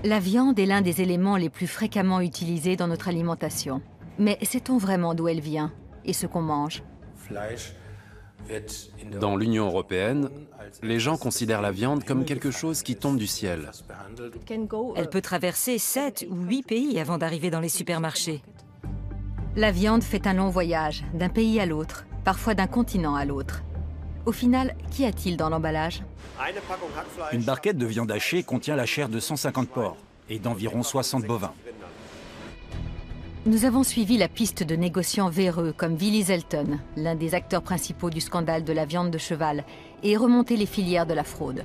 La viande est l'un des éléments les plus fréquemment utilisés dans notre alimentation. Mais sait-on vraiment d'où elle vient et ce qu'on mange? Dans l'Union européenne, les gens considèrent la viande comme quelque chose qui tombe du ciel. Elle peut traverser 7 ou 8 pays avant d'arriver dans les supermarchés. La viande fait un long voyage, d'un pays à l'autre, parfois d'un continent à l'autre. Au final, qu'y a-t-il dans l'emballage? Une barquette de viande hachée contient la chair de 150 porcs et d'environ 60 bovins. Nous avons suivi la piste de négociants véreux comme Willy Zelton, l'un des acteurs principaux du scandale de la viande de cheval, et remonté les filières de la fraude.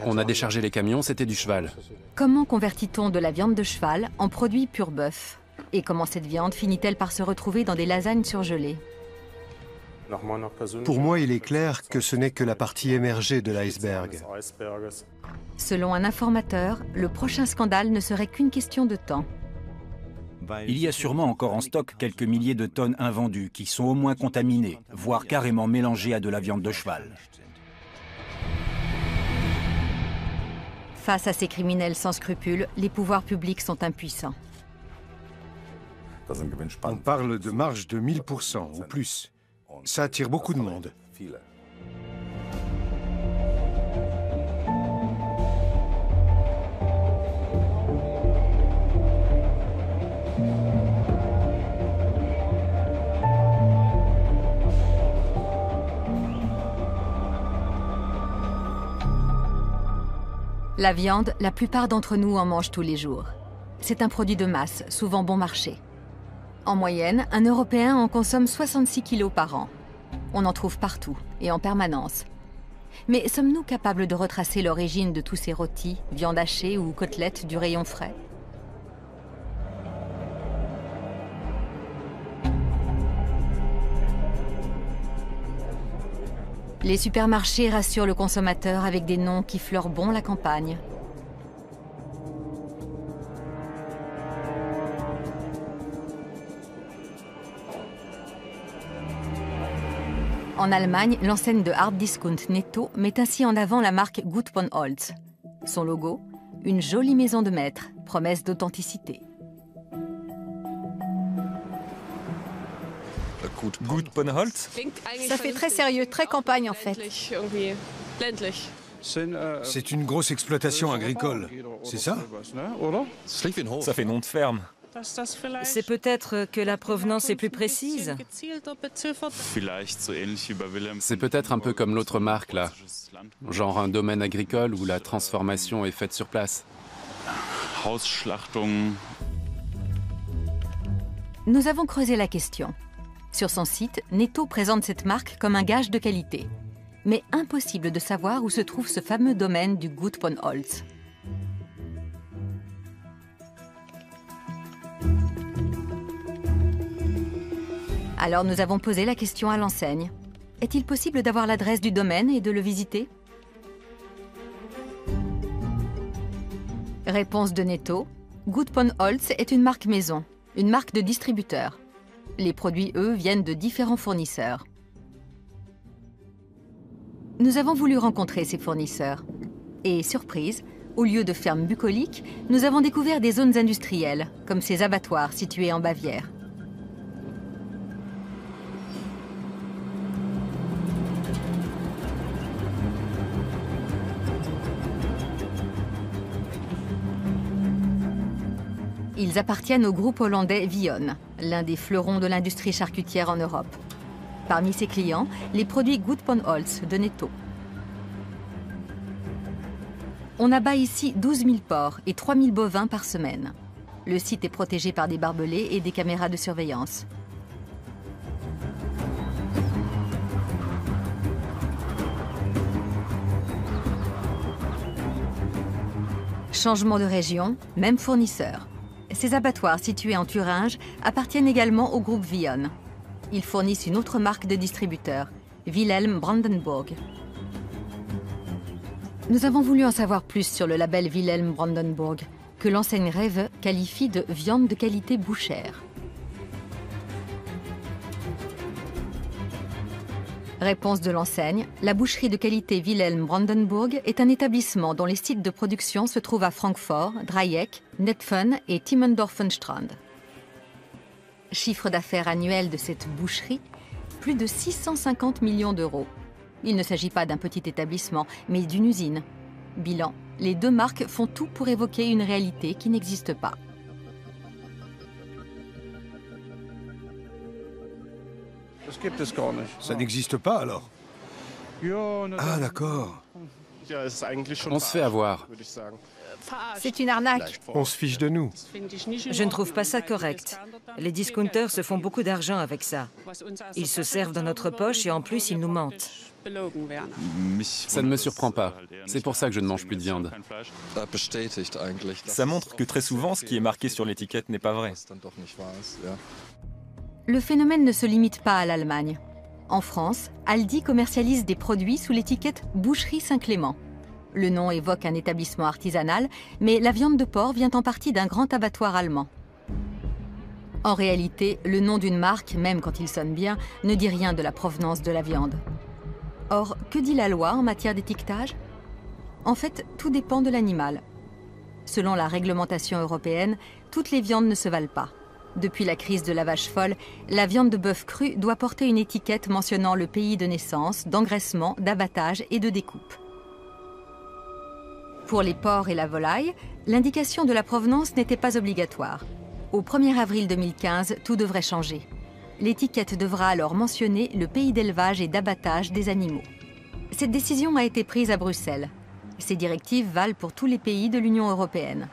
On a déchargé les camions, c'était du cheval. Comment convertit-on de la viande de cheval en produit pur bœuf? Et comment cette viande finit-elle par se retrouver dans des lasagnes surgelées? Pour moi, il est clair que ce n'est que la partie émergée de l'iceberg. Selon un informateur, le prochain scandale ne serait qu'une question de temps. Il y a sûrement encore en stock quelques milliers de tonnes invendues qui sont au moins contaminées, voire carrément mélangées à de la viande de cheval. Face à ces criminels sans scrupules, les pouvoirs publics sont impuissants. On parle de marge de 1000% ou plus. Ça attire beaucoup de monde. La viande, la plupart d'entre nous en mangent tous les jours. C'est un produit de masse, souvent bon marché. En moyenne, un Européen en consomme 66 kilos par an. On en trouve partout et en permanence. Mais sommes-nous capables de retracer l'origine de tous ces rôtis, viande hachée ou côtelettes du rayon frais? Les supermarchés rassurent le consommateur avec des noms qui fleurent bon la campagne. En Allemagne, l'enseigne de hard discount Netto met ainsi en avant la marque Gut von Holz. Son logo, une jolie maison de maître, promesse d'authenticité. Gut von Holz? Ça fait très sérieux, très campagne en fait. C'est une grosse exploitation agricole, c'est ça? Ça fait nom de ferme. C'est peut-être que la provenance est plus précise. C'est peut-être un peu comme l'autre marque là, genre un domaine agricole où la transformation est faite sur place. Nous avons creusé la question. Sur son site, Netto présente cette marque comme un gage de qualité. Mais impossible de savoir où se trouve ce fameux domaine du Gut von Holz. Alors nous avons posé la question à l'enseigne. Est-il possible d'avoir l'adresse du domaine et de le visiter? Réponse de Netto. Gut von Holz est une marque maison, une marque de distributeur. Les produits, eux, viennent de différents fournisseurs. Nous avons voulu rencontrer ces fournisseurs. Et surprise, au lieu de fermes bucoliques, nous avons découvert des zones industrielles, comme ces abattoirs situés en Bavière. Ils appartiennent au groupe hollandais Vion, l'un des fleurons de l'industrie charcutière en Europe. Parmi ses clients, les produits Gut von Holz de Netto. On abat ici 12 000 porcs et 3 000 bovins par semaine. Le site est protégé par des barbelés et des caméras de surveillance. Changement de région, même fournisseur. Ces abattoirs situés en Thuringe appartiennent également au groupe Vion. Ils fournissent une autre marque de distributeur, Wilhelm Brandenburg. Nous avons voulu en savoir plus sur le label Wilhelm Brandenburg, que l'enseigne Rewe qualifie de viande de qualité bouchère. Réponse de l'enseigne, la boucherie de qualité Wilhelm Brandenburg est un établissement dont les sites de production se trouvent à Francfort, Dreieck, Netphen et Timmendorfenstrand. Chiffre d'affaires annuel de cette boucherie, plus de 650 millions d'euros. Il ne s'agit pas d'un petit établissement, mais d'une usine. Bilan, les deux marques font tout pour évoquer une réalité qui n'existe pas. Ça n'existe pas alors? Ah d'accord. On se fait avoir. C'est une arnaque. On se fiche de nous. Je ne trouve pas ça correct. Les discounters se font beaucoup d'argent avec ça. Ils se servent dans notre poche et en plus ils nous mentent. Ça ne me surprend pas. C'est pour ça que je ne mange plus de viande. Ça montre que très souvent, ce qui est marqué sur l'étiquette n'est pas vrai. Le phénomène ne se limite pas à l'Allemagne. En France, Aldi commercialise des produits sous l'étiquette Boucherie Saint-Clément. Le nom évoque un établissement artisanal, mais la viande de porc vient en partie d'un grand abattoir allemand. En réalité, le nom d'une marque, même quand il sonne bien, ne dit rien de la provenance de la viande. Or, que dit la loi en matière d'étiquetage? En fait, tout dépend de l'animal. Selon la réglementation européenne, toutes les viandes ne se valent pas. Depuis la crise de la vache folle, la viande de bœuf cru doit porter une étiquette mentionnant le pays de naissance, d'engraissement, d'abattage et de découpe. Pour les porcs et la volaille, l'indication de la provenance n'était pas obligatoire. Au 1er avril 2015, tout devrait changer. L'étiquette devra alors mentionner le pays d'élevage et d'abattage des animaux. Cette décision a été prise à Bruxelles. Ces directives valent pour tous les pays de l'Union européenne.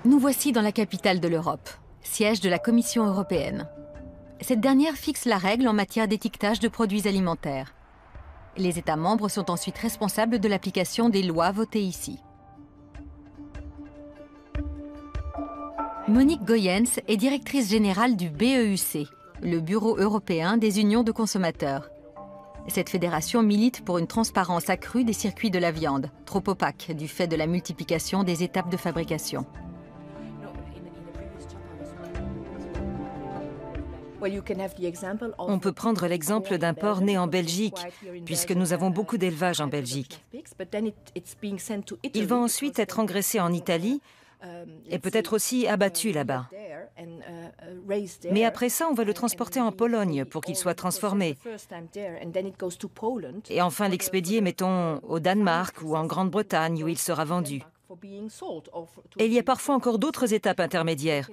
Nous voici dans la capitale de l'Europe, siège de la Commission européenne. Cette dernière fixe la règle en matière d'étiquetage de produits alimentaires. Les États membres sont ensuite responsables de l'application des lois votées ici. Monique Goyens est directrice générale du BEUC, le Bureau européen des unions de consommateurs. Cette fédération milite pour une transparence accrue des circuits de la viande, trop opaque du fait de la multiplication des étapes de fabrication. On peut prendre l'exemple d'un porc né en Belgique, puisque nous avons beaucoup d'élevage en Belgique. Il va ensuite être engraissé en Italie et peut-être aussi abattu là-bas. Mais après ça, on va le transporter en Pologne pour qu'il soit transformé. Et enfin l'expédier, mettons, au Danemark ou en Grande-Bretagne où il sera vendu. Et il y a parfois encore d'autres étapes intermédiaires,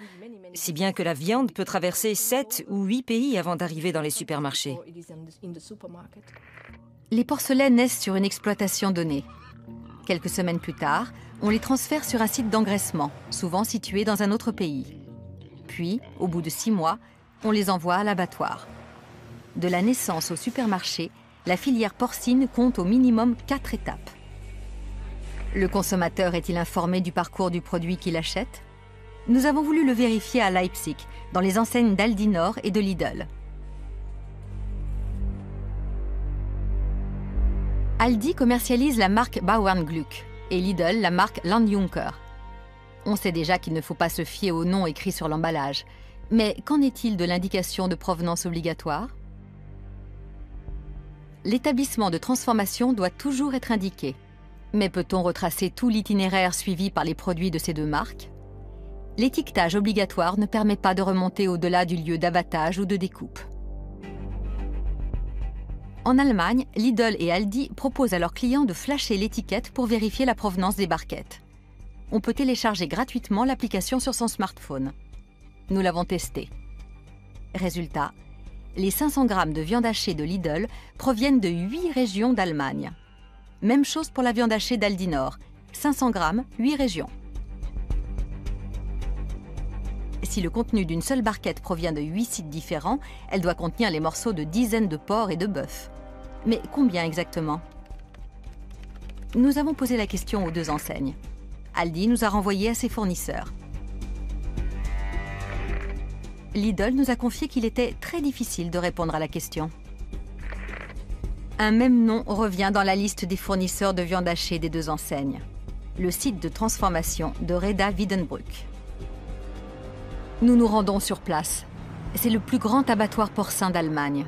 si bien que la viande peut traverser 7 ou 8 pays avant d'arriver dans les supermarchés. Les porcelets naissent sur une exploitation donnée. Quelques semaines plus tard, on les transfère sur un site d'engraissement, souvent situé dans un autre pays. Puis, au bout de 6 mois, on les envoie à l'abattoir. De la naissance au supermarché, la filière porcine compte au minimum 4 étapes. Le consommateur est-il informé du parcours du produit qu'il achète? Nous avons voulu le vérifier à Leipzig, dans les enseignes d'Aldi Nord et de Lidl. Aldi commercialise la marque Bauernglück et Lidl la marque Landjunker. On sait déjà qu'il ne faut pas se fier au nom écrit sur l'emballage. Mais qu'en est-il de l'indication de provenance obligatoire? L'établissement de transformation doit toujours être indiqué. Mais peut-on retracer tout l'itinéraire suivi par les produits de ces deux marques? L'étiquetage obligatoire ne permet pas de remonter au-delà du lieu d'abattage ou de découpe. En Allemagne, Lidl et Aldi proposent à leurs clients de flasher l'étiquette pour vérifier la provenance des barquettes. On peut télécharger gratuitement l'application sur son smartphone. Nous l'avons testé. Résultat, les 500 grammes de viande hachée de Lidl proviennent de 8 régions d'Allemagne. Même chose pour la viande hachée d'Aldi Nord, 500 grammes, 8 régions. Si le contenu d'une seule barquette provient de 8 sites différents, elle doit contenir les morceaux de dizaines de porcs et de bœuf. Mais combien exactement? Nous avons posé la question aux deux enseignes. Aldi nous a renvoyé à ses fournisseurs. Lidl nous a confié qu'il était très difficile de répondre à la question. Un même nom revient dans la liste des fournisseurs de viande hachée des deux enseignes. le site de transformation de Reda Wiedenbrück. Nous nous rendons sur place. C'est le plus grand abattoir porcin d'Allemagne.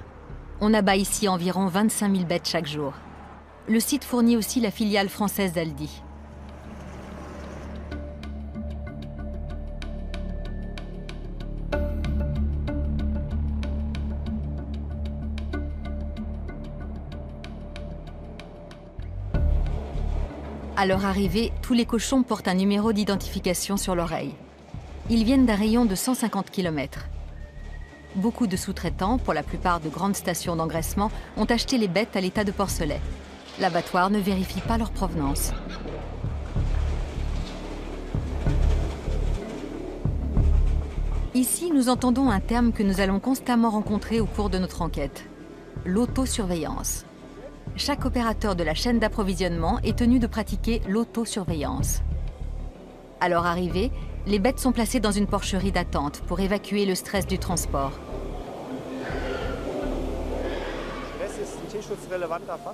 On abat ici environ 25 000 bêtes chaque jour. Le site fournit aussi la filiale française d'Aldi. À leur arrivée, tous les cochons portent un numéro d'identification sur l'oreille. Ils viennent d'un rayon de 150 km. Beaucoup de sous-traitants, pour la plupart de grandes stations d'engraissement, ont acheté les bêtes à l'état de porcelet. L'abattoir ne vérifie pas leur provenance. Ici, nous entendons un terme que nous allons constamment rencontrer au cours de notre enquête: l'autosurveillance. Chaque opérateur de la chaîne d'approvisionnement est tenu de pratiquer l'autosurveillance. À leur arrivée, les bêtes sont placées dans une porcherie d'attente pour évacuer le stress du transport.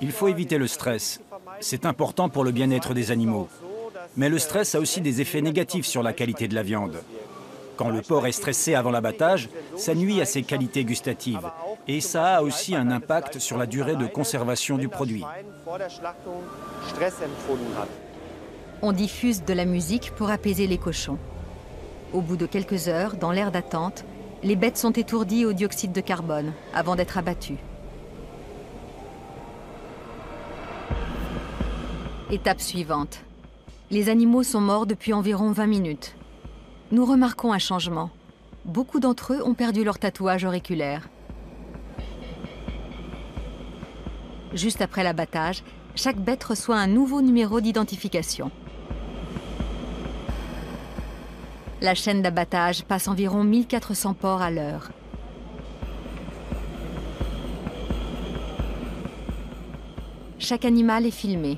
Il faut éviter le stress. C'est important pour le bien-être des animaux. Mais le stress a aussi des effets négatifs sur la qualité de la viande. Quand le porc est stressé avant l'abattage, ça nuit à ses qualités gustatives. Et ça a aussi un impact sur la durée de conservation du produit. On diffuse de la musique pour apaiser les cochons. Au bout de quelques heures, dans l'aire d'attente, les bêtes sont étourdies au dioxyde de carbone avant d'être abattues. Étape suivante. Les animaux sont morts depuis environ 20 minutes. Nous remarquons un changement. Beaucoup d'entre eux ont perdu leur tatouage auriculaire. Juste après l'abattage, chaque bête reçoit un nouveau numéro d'identification. La chaîne d'abattage passe environ 1400 porcs à l'heure. Chaque animal est filmé.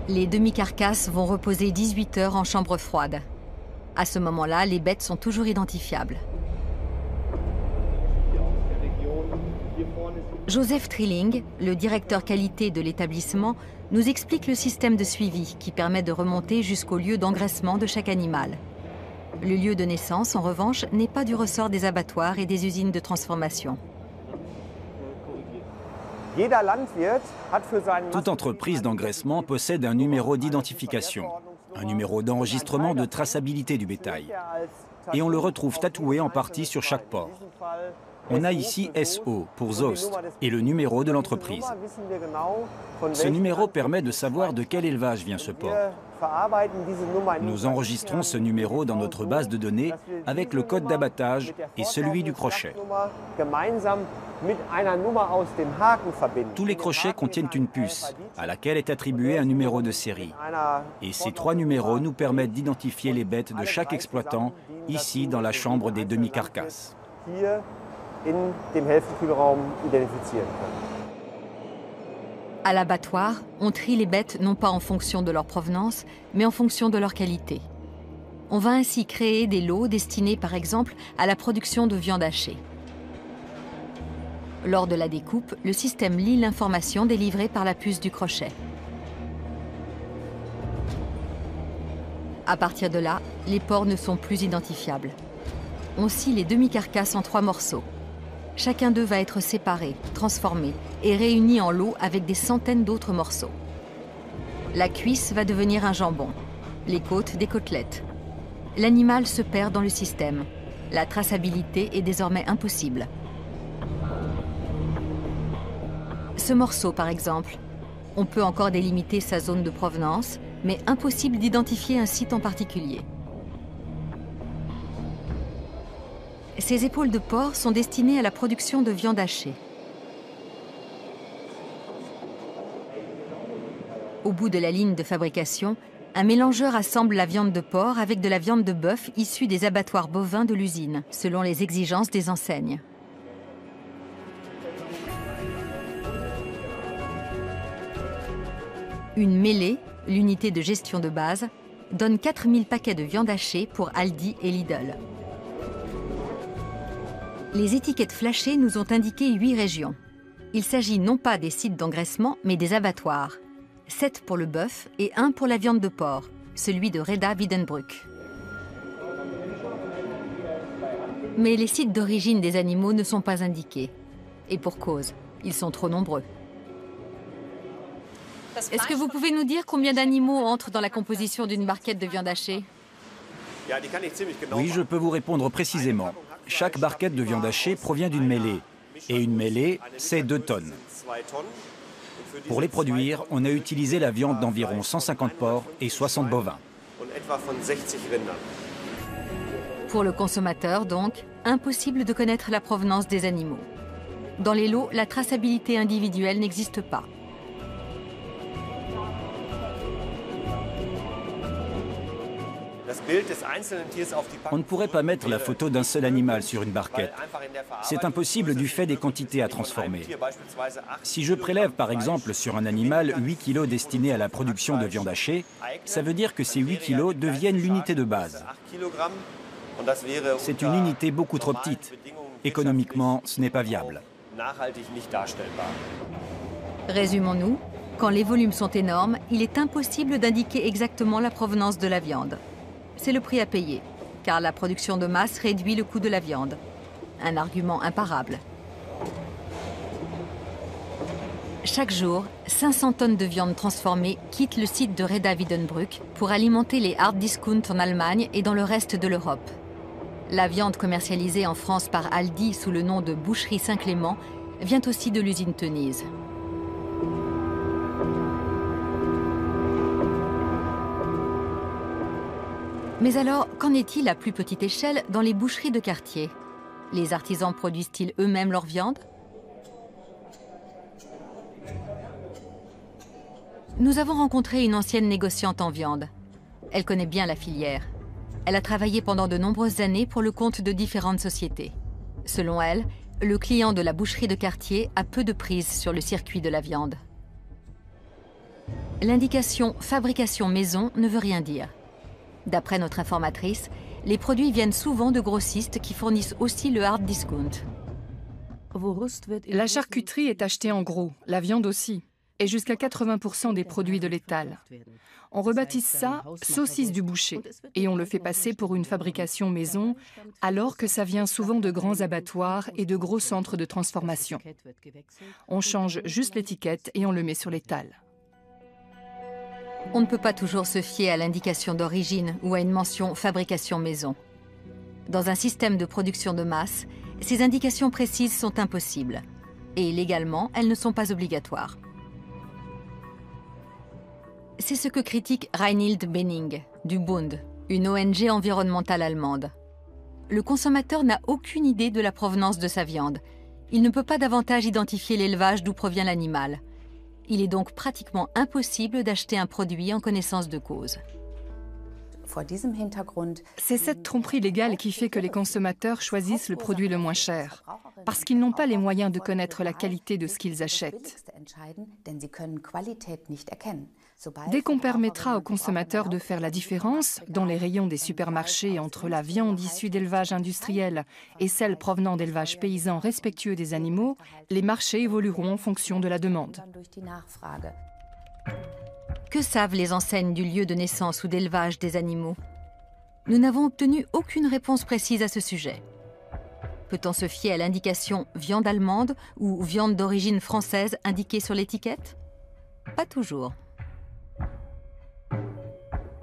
Les demi-carcasses vont reposer 18 heures en chambre froide. À ce moment-là, les bêtes sont toujours identifiables. Joseph Trilling, le directeur qualité de l'établissement, nous explique le système de suivi qui permet de remonter jusqu'au lieu d'engraissement de chaque animal. Le lieu de naissance, en revanche, n'est pas du ressort des abattoirs et des usines de transformation. Toute entreprise d'engraissement possède un numéro d'identification, un numéro d'enregistrement de traçabilité du bétail. Et on le retrouve tatoué en partie sur chaque porc. On a ici SO pour Soest et le numéro de l'entreprise. Ce numéro permet de savoir de quel élevage vient ce porc. Nous enregistrons ce numéro dans notre base de données avec le code d'abattage et celui du crochet. Tous les crochets contiennent une puce à laquelle est attribué un numéro de série. Et ces 3 numéros nous permettent d'identifier les bêtes de chaque exploitant ici dans la chambre des demi-carcasses. À l'abattoir, on trie les bêtes non pas en fonction de leur provenance, mais en fonction de leur qualité. On va ainsi créer des lots destinés par exemple à la production de viande hachée. Lors de la découpe, le système lit l'information délivrée par la puce du crochet. À partir de là, les porcs ne sont plus identifiables. On scie les demi-carcasses en 3 morceaux. Chacun d'eux va être séparé, transformé et réuni en lot avec des centaines d'autres morceaux. La cuisse va devenir un jambon, les côtes des côtelettes. L'animal se perd dans le système. La traçabilité est désormais impossible. Ce morceau, par exemple, on peut encore délimiter sa zone de provenance, mais impossible d'identifier un site en particulier. Ces épaules de porc sont destinées à la production de viande hachée. Au bout de la ligne de fabrication, un mélangeur assemble la viande de porc avec de la viande de bœuf issue des abattoirs bovins de l'usine, selon les exigences des enseignes. Une mêlée, l'unité de gestion de base, donne 4000 paquets de viande hachée pour Aldi et Lidl. Les étiquettes flashées nous ont indiqué 8 régions. Il s'agit non pas des sites d'engraissement, mais des abattoirs. 7 pour le bœuf et 1 pour la viande de porc, celui de Reda-Wiedenbrück. Mais les sites d'origine des animaux ne sont pas indiqués. Et pour cause, ils sont trop nombreux. Est-ce que vous pouvez nous dire combien d'animaux entrent dans la composition d'une barquette de viande hachée? Oui, je peux vous répondre précisément. Chaque barquette de viande hachée provient d'une mêlée. Et une mêlée, c'est 2 tonnes. Pour les produire, on a utilisé la viande d'environ 150 porcs et 60 bovins. Pour le consommateur, donc, impossible de connaître la provenance des animaux. Dans les lots, la traçabilité individuelle n'existe pas. On ne pourrait pas mettre la photo d'un seul animal sur une barquette. C'est impossible du fait des quantités à transformer. Si je prélève par exemple sur un animal 8 kilos destinés à la production de viande hachée, ça veut dire que ces 8 kilos deviennent l'unité de base. C'est une unité beaucoup trop petite. Économiquement, ce n'est pas viable. Résumons-nous, quand les volumes sont énormes, il est impossible d'indiquer exactement la provenance de la viande. C'est le prix à payer, car la production de masse réduit le coût de la viande. Un argument imparable. Chaque jour, 500 tonnes de viande transformée quittent le site de Reda-Wiedenbrück pour alimenter les hard discount en Allemagne et dans le reste de l'Europe. La viande commercialisée en France par Aldi sous le nom de Boucherie Saint-Clément vient aussi de l'usine Teunies. Mais alors, qu'en est-il à plus petite échelle dans les boucheries de quartier? Les artisans produisent-ils eux-mêmes leur viande? Nous avons rencontré une ancienne négociante en viande. Elle connaît bien la filière. Elle a travaillé pendant de nombreuses années pour le compte de différentes sociétés. Selon elle, le client de la boucherie de quartier a peu de prise sur le circuit de la viande. L'indication « fabrication maison » ne veut rien dire. D'après notre informatrice, les produits viennent souvent de grossistes qui fournissent aussi le hard discount. La charcuterie est achetée en gros, la viande aussi, et jusqu'à 80% des produits de l'étal. On rebaptise ça « saucisse du boucher » et on le fait passer pour une fabrication maison, alors que ça vient souvent de grands abattoirs et de gros centres de transformation. On change juste l'étiquette et on le met sur l'étal. On ne peut pas toujours se fier à l'indication d'origine ou à une mention « fabrication maison ». Dans un système de production de masse, ces indications précises sont impossibles. Et légalement, elles ne sont pas obligatoires. C'est ce que critique Reinhild Benning, du Bund, une ONG environnementale allemande. Le consommateur n'a aucune idée de la provenance de sa viande. Il ne peut pas davantage identifier l'élevage d'où provient l'animal. Il est donc pratiquement impossible d'acheter un produit en connaissance de cause. C'est cette tromperie légale qui fait que les consommateurs choisissent le produit le moins cher, parce qu'ils n'ont pas les moyens de connaître la qualité de ce qu'ils achètent. Dès qu'on permettra aux consommateurs de faire la différence dans les rayons des supermarchés entre la viande issue d'élevage industriel et celle provenant d'élevages paysans respectueux des animaux, les marchés évolueront en fonction de la demande. Que savent les enseignes du lieu de naissance ou d'élevage des animaux? Nous n'avons obtenu aucune réponse précise à ce sujet. Peut-on se fier à l'indication « viande allemande » ou « viande d'origine française » indiquée sur l'étiquette? Pas toujours.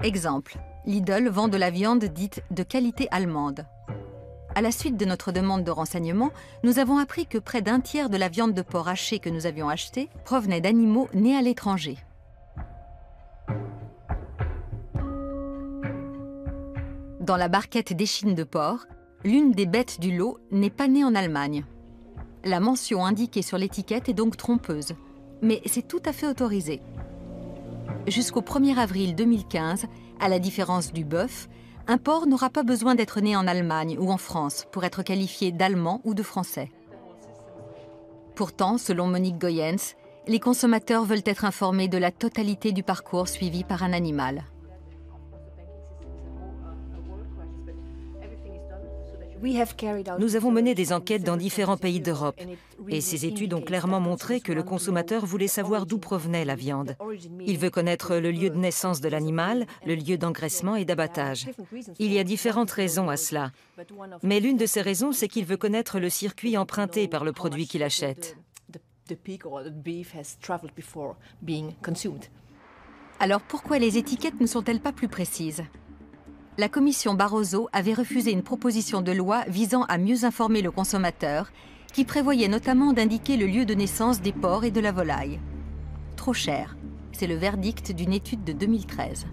Exemple, Lidl vend de la viande dite de qualité allemande. À la suite de notre demande de renseignements, nous avons appris que près d'un tiers de la viande de porc hachée que nous avions achetée provenait d'animaux nés à l'étranger. Dans la barquette d'échine de porc, l'une des bêtes du lot n'est pas née en Allemagne. La mention indiquée sur l'étiquette est donc trompeuse, mais c'est tout à fait autorisé. Jusqu'au 1er avril 2015, à la différence du bœuf, un porc n'aura pas besoin d'être né en Allemagne ou en France pour être qualifié d'allemand ou de français. Pourtant, selon Monique Goyens, les consommateurs veulent être informés de la totalité du parcours suivi par un animal. Nous avons mené des enquêtes dans différents pays d'Europe et ces études ont clairement montré que le consommateur voulait savoir d'où provenait la viande. Il veut connaître le lieu de naissance de l'animal, le lieu d'engraissement et d'abattage. Il y a différentes raisons à cela. Mais l'une de ces raisons, c'est qu'il veut connaître le circuit emprunté par le produit qu'il achète. Alors pourquoi les étiquettes ne sont-elles pas plus précises ? La commission Barroso avait refusé une proposition de loi visant à mieux informer le consommateur, qui prévoyait notamment d'indiquer le lieu de naissance des porcs et de la volaille. Trop cher, c'est le verdict d'une étude de 2013.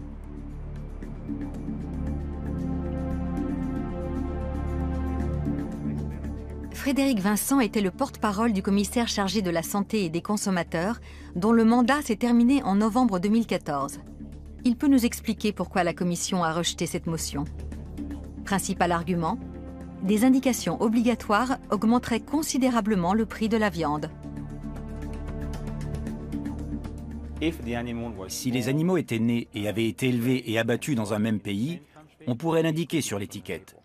Frédéric Vincent était le porte-parole du commissaire chargé de la santé et des consommateurs, dont le mandat s'est terminé en novembre 2014. Il peut nous expliquer pourquoi la Commission a rejeté cette motion. Principal argument, des indications obligatoires augmenteraient considérablement le prix de la viande. Si les animaux étaient nés et avaient été élevés et abattus dans un même pays, on pourrait l'indiquer sur l'étiquette.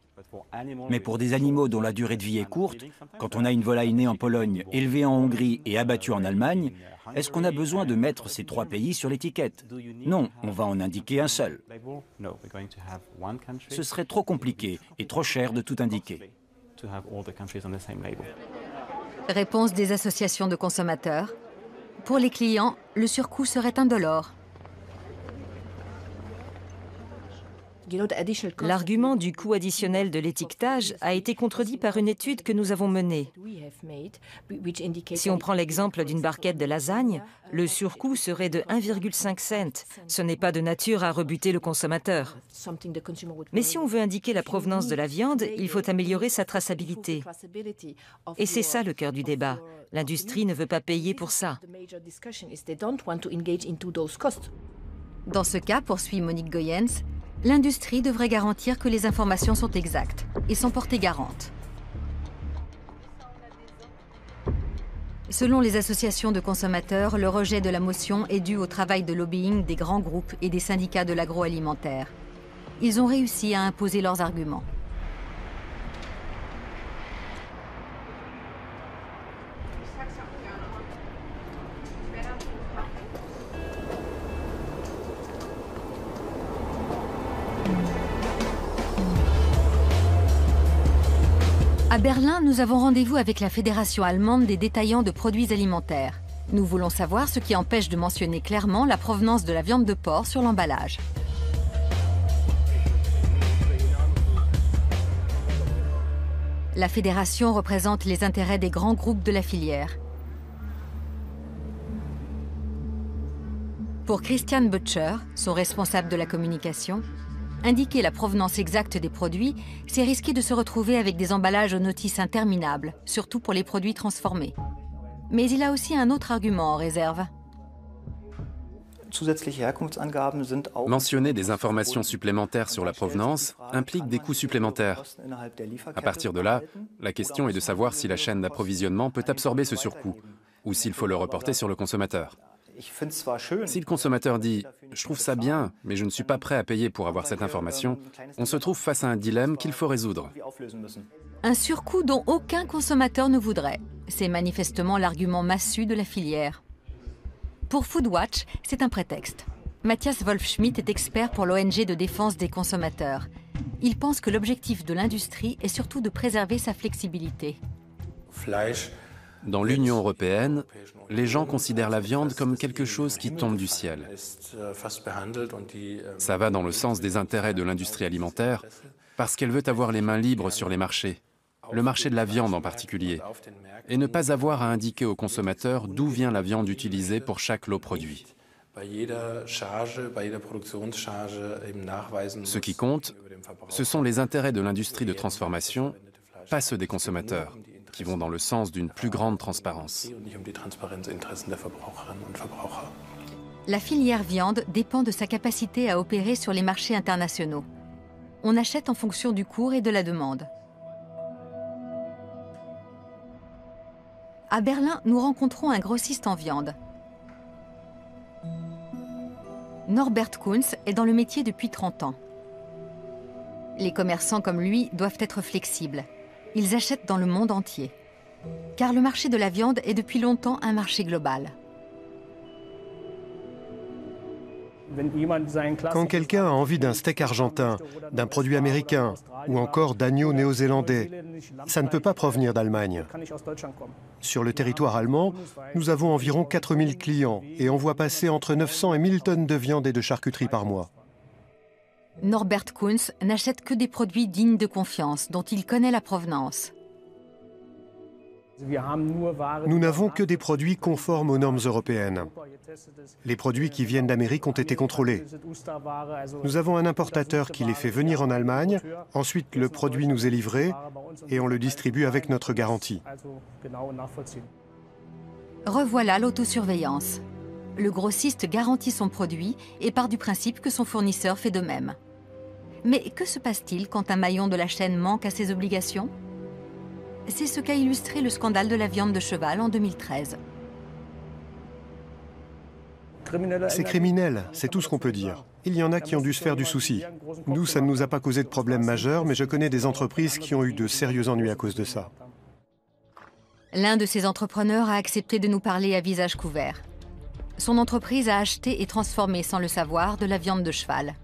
Mais pour des animaux dont la durée de vie est courte, quand on a une volaille née en Pologne, élevée en Hongrie et abattue en Allemagne, est-ce qu'on a besoin de mettre ces 3 pays sur l'étiquette? Non, on va en indiquer un seul. Ce serait trop compliqué et trop cher de tout indiquer. Réponse des associations de consommateurs. Pour les clients, le surcoût serait indolore. L'argument du coût additionnel de l'étiquetage a été contredit par une étude que nous avons menée. Si on prend l'exemple d'une barquette de lasagne, le surcoût serait de 1,5 cent. Ce n'est pas de nature à rebuter le consommateur. Mais si on veut indiquer la provenance de la viande, il faut améliorer sa traçabilité. Et c'est ça le cœur du débat. L'industrie ne veut pas payer pour ça. Dans ce cas, poursuit Monique Goyens, l'industrie devrait garantir que les informations sont exactes et s'en porter garante. Selon les associations de consommateurs, le rejet de la motion est dû au travail de lobbying des grands groupes et des syndicats de l'agroalimentaire. Ils ont réussi à imposer leurs arguments. À Berlin, nous avons rendez-vous avec la Fédération allemande des détaillants de produits alimentaires. Nous voulons savoir ce qui empêche de mentionner clairement la provenance de la viande de porc sur l'emballage. La fédération représente les intérêts des grands groupes de la filière. Pour Christian Butcher, son responsable de la communication, indiquer la provenance exacte des produits, c'est risquer de se retrouver avec des emballages aux notices interminables, surtout pour les produits transformés. Mais il a aussi un autre argument en réserve. Mentionner des informations supplémentaires sur la provenance implique des coûts supplémentaires. À partir de là, la question est de savoir si la chaîne d'approvisionnement peut absorber ce surcoût, ou s'il faut le reporter sur le consommateur. Si le consommateur dit « je trouve ça bien, mais je ne suis pas prêt à payer pour avoir cette information », on se trouve face à un dilemme qu'il faut résoudre. Un surcoût dont aucun consommateur ne voudrait. C'est manifestement l'argument massu de la filière. Pour Foodwatch, c'est un prétexte. Matthias Wolf-Schmidt est expert pour l'ONG de défense des consommateurs. Il pense que l'objectif de l'industrie est surtout de préserver sa flexibilité. Dans l'Union européenne, les gens considèrent la viande comme quelque chose qui tombe du ciel. Ça va dans le sens des intérêts de l'industrie alimentaire, parce qu'elle veut avoir les mains libres sur les marchés, le marché de la viande en particulier, et ne pas avoir à indiquer aux consommateurs d'où vient la viande utilisée pour chaque lot produit. Ce qui compte, ce sont les intérêts de l'industrie de transformation, pas ceux des consommateurs, qui vont dans le sens d'une plus grande transparence. La filière viande dépend de sa capacité à opérer sur les marchés internationaux. On achète en fonction du cours et de la demande. À Berlin, nous rencontrons un grossiste en viande. Norbert Kunz est dans le métier depuis 30 ans. Les commerçants comme lui doivent être flexibles. Ils achètent dans le monde entier. Car le marché de la viande est depuis longtemps un marché global. Quand quelqu'un a envie d'un steak argentin, d'un produit américain ou encore d'agneau néo-zélandais, ça ne peut pas provenir d'Allemagne. Sur le territoire allemand, nous avons environ 4000 clients et on voit passer entre 900 et 1000 tonnes de viande et de charcuterie par mois. Norbert Kunz n'achète que des produits dignes de confiance, dont il connaît la provenance. Nous n'avons que des produits conformes aux normes européennes. Les produits qui viennent d'Amérique ont été contrôlés. Nous avons un importateur qui les fait venir en Allemagne, ensuite le produit nous est livré et on le distribue avec notre garantie. Revoilà l'autosurveillance. Le grossiste garantit son produit et part du principe que son fournisseur fait de même. Mais que se passe-t-il quand un maillon de la chaîne manque à ses obligations ? C'est ce qu'a illustré le scandale de la viande de cheval en 2013. C'est criminel, c'est tout ce qu'on peut dire. Il y en a qui ont dû se faire du souci. Nous, ça ne nous a pas causé de problème majeur, mais je connais des entreprises qui ont eu de sérieux ennuis à cause de ça. L'un de ces entrepreneurs a accepté de nous parler à visage couvert. Son entreprise a acheté et transformé sans le savoir de la viande de cheval.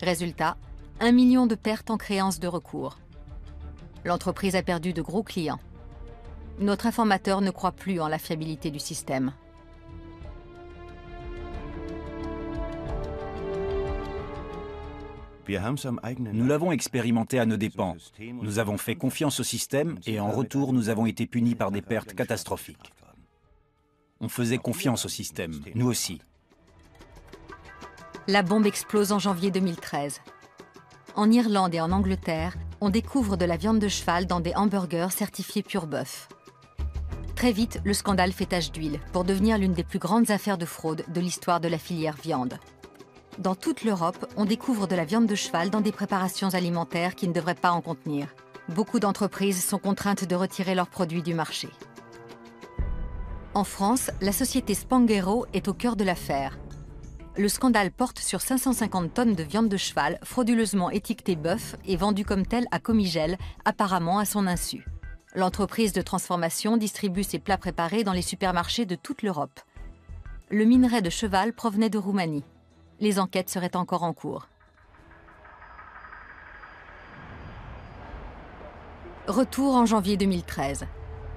Résultat, 1 million de pertes en créances de recours. L'entreprise a perdu de gros clients. Notre informateur ne croit plus en la fiabilité du système. Nous l'avons expérimenté à nos dépens. Nous avons fait confiance au système et en retour, nous avons été punis par des pertes catastrophiques. On faisait confiance au système, nous aussi. La bombe explose en janvier 2013. En Irlande et en Angleterre, on découvre de la viande de cheval dans des hamburgers certifiés pur bœuf. Très vite, le scandale fait tache d'huile pour devenir l'une des plus grandes affaires de fraude de l'histoire de la filière viande. Dans toute l'Europe, on découvre de la viande de cheval dans des préparations alimentaires qui ne devraient pas en contenir. Beaucoup d'entreprises sont contraintes de retirer leurs produits du marché. En France, la société Spanghero est au cœur de l'affaire. Le scandale porte sur 550 tonnes de viande de cheval frauduleusement étiquetée bœuf et vendue comme telle à Comigel, apparemment à son insu. L'entreprise de transformation distribue ses plats préparés dans les supermarchés de toute l'Europe. Le minerai de cheval provenait de Roumanie. Les enquêtes seraient encore en cours. Retour en janvier 2013.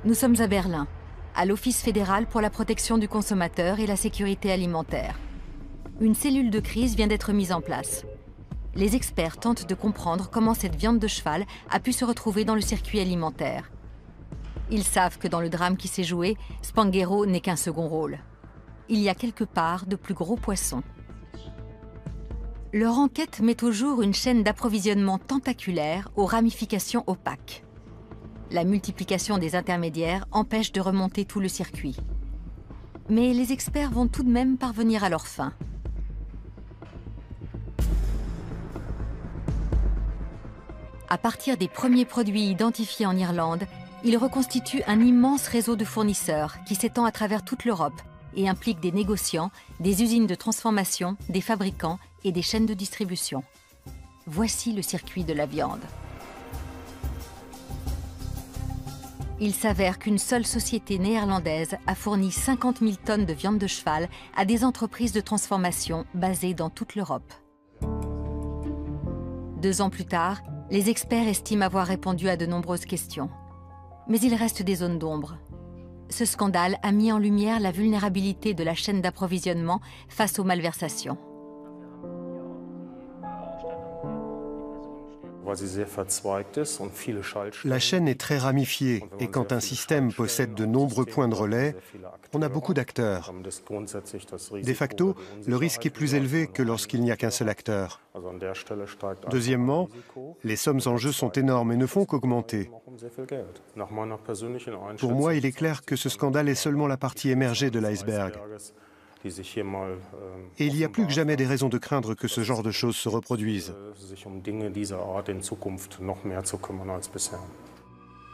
Nous sommes à Berlin, à l'Office fédéral pour la protection du consommateur et la sécurité alimentaire. Une cellule de crise vient d'être mise en place. Les experts tentent de comprendre comment cette viande de cheval a pu se retrouver dans le circuit alimentaire. Ils savent que dans le drame qui s'est joué, Spanghero n'est qu'un second rôle. Il y a quelque part de plus gros poissons. Leur enquête met au jour une chaîne d'approvisionnement tentaculaire aux ramifications opaques. La multiplication des intermédiaires empêche de remonter tout le circuit. Mais les experts vont tout de même parvenir à leur fin. À partir des premiers produits identifiés en Irlande, ils reconstituent un immense réseau de fournisseurs qui s'étend à travers toute l'Europe et implique des négociants, des usines de transformation, des fabricants et des chaînes de distribution. Voici le circuit de la viande. Il s'avère qu'une seule société néerlandaise a fourni 50 000 tonnes de viande de cheval à des entreprises de transformation basées dans toute l'Europe. 2 ans plus tard, les experts estiment avoir répondu à de nombreuses questions. Mais il reste des zones d'ombre. Ce scandale a mis en lumière la vulnérabilité de la chaîne d'approvisionnement face aux malversations. La chaîne est très ramifiée et quand un système possède de nombreux points de relais, on a beaucoup d'acteurs. De facto, le risque est plus élevé que lorsqu'il n'y a qu'un seul acteur. Deuxièmement, les sommes en jeu sont énormes et ne font qu'augmenter. Pour moi, il est clair que ce scandale est seulement la partie émergée de l'iceberg. Et il y a plus que jamais des raisons de craindre que ce genre de choses se reproduisent.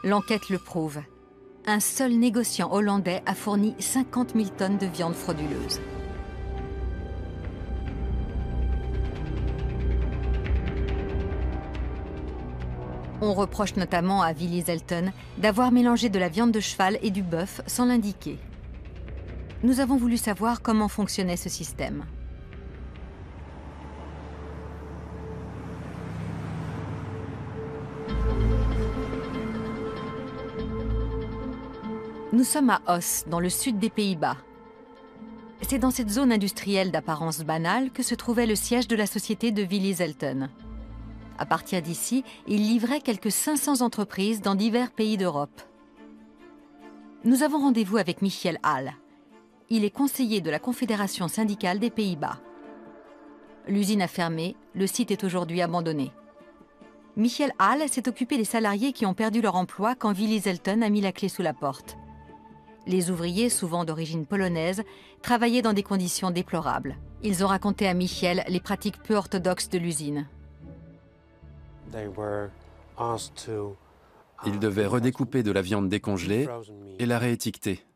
L'enquête le prouve. Un seul négociant hollandais a fourni 50 000 tonnes de viande frauduleuse. On reproche notamment à Willy Selten d'avoir mélangé de la viande de cheval et du bœuf sans l'indiquer. Nous avons voulu savoir comment fonctionnait ce système. Nous sommes à Oss, dans le sud des Pays-Bas. C'est dans cette zone industrielle d'apparence banale que se trouvait le siège de la société de Willy Selten. À partir d'ici, il livrait quelques 500 entreprises dans divers pays d'Europe. Nous avons rendez-vous avec Michiel Hall. Il est conseiller de la Confédération syndicale des Pays-Bas. L'usine a fermé, le site est aujourd'hui abandonné. Michiel Hall s'est occupé des salariés qui ont perdu leur emploi quand Willy Selten a mis la clé sous la porte. Les ouvriers, souvent d'origine polonaise, travaillaient dans des conditions déplorables. Ils ont raconté à Michiel les pratiques peu orthodoxes de l'usine. Ils devaient redécouper de la viande décongelée et la réétiqueter.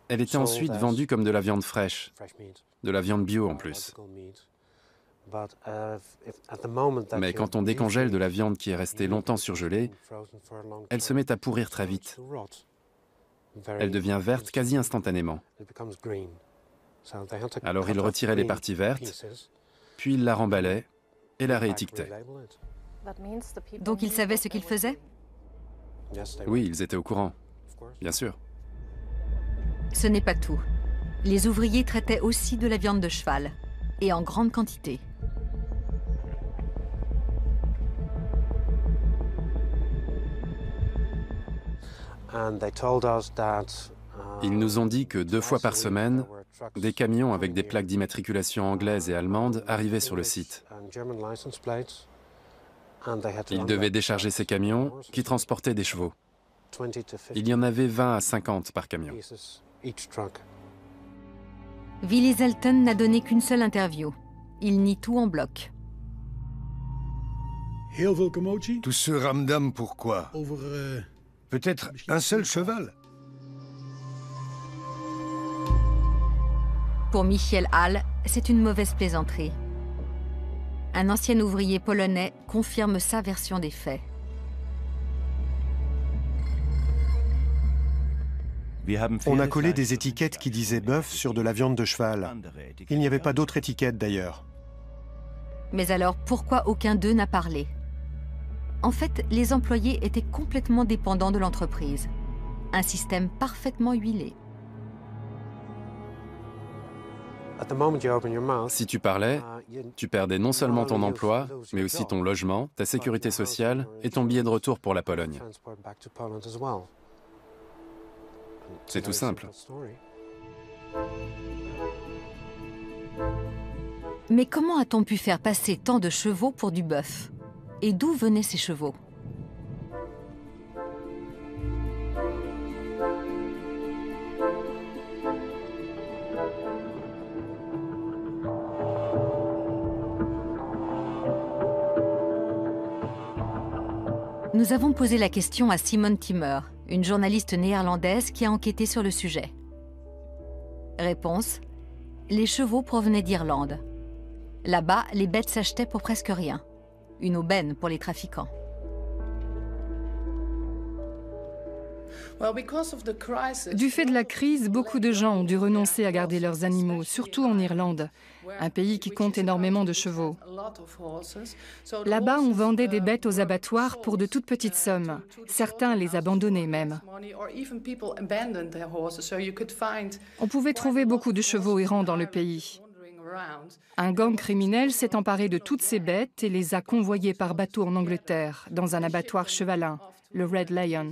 Elle était ensuite vendue comme de la viande fraîche, de la viande bio en plus. Mais quand on décongèle de la viande qui est restée longtemps surgelée, elle se met à pourrir très vite. Elle devient verte quasi instantanément. Alors ils retiraient les parties vertes, puis ils la remballaient et la réétiquetaient. Donc ils savaient ce qu'ils faisaient? Oui, ils étaient au courant, bien sûr. Ce n'est pas tout. Les ouvriers traitaient aussi de la viande de cheval, et en grande quantité. Ils nous ont dit que 2 fois par semaine, des camions avec des plaques d'immatriculation anglaises et allemandes arrivaient sur le site. Ils devaient décharger ces camions qui transportaient des chevaux. Il y en avait 20 à 50 par camion. Willy Selten n'a donné qu'une seule interview. Il nie tout en bloc. Tout ce ramdam, pourquoi? Peut-être un seul cheval? Pour Michiel Hall, c'est une mauvaise plaisanterie. Un ancien ouvrier polonais confirme sa version des faits. On a collé des étiquettes qui disaient bœuf sur de la viande de cheval. Il n'y avait pas d'autres étiquettes d'ailleurs. Mais alors, pourquoi aucun d'eux n'a parlé? En fait, les employés étaient complètement dépendants de l'entreprise. Un système parfaitement huilé. Si tu parlais, tu perdais non seulement ton emploi, mais aussi ton logement, ta sécurité sociale et ton billet de retour pour la Pologne. C'est tout simple. Mais comment a-t-on pu faire passer tant de chevaux pour du bœuf? Et d'où venaient ces chevaux? Nous avons posé la question à Simone Timmer, une journaliste néerlandaise qui a enquêté sur le sujet. Réponse: les chevaux provenaient d'Irlande. Là-bas, les bêtes s'achetaient pour presque rien. Une aubaine pour les trafiquants. Du fait de la crise, beaucoup de gens ont dû renoncer à garder leurs animaux, surtout en Irlande, un pays qui compte énormément de chevaux. Là-bas, on vendait des bêtes aux abattoirs pour de toutes petites sommes. Certains les abandonnaient même. On pouvait trouver beaucoup de chevaux errants dans le pays. Un gang criminel s'est emparé de toutes ces bêtes et les a convoyées par bateau en Angleterre, dans un abattoir chevalin, le Red Lion.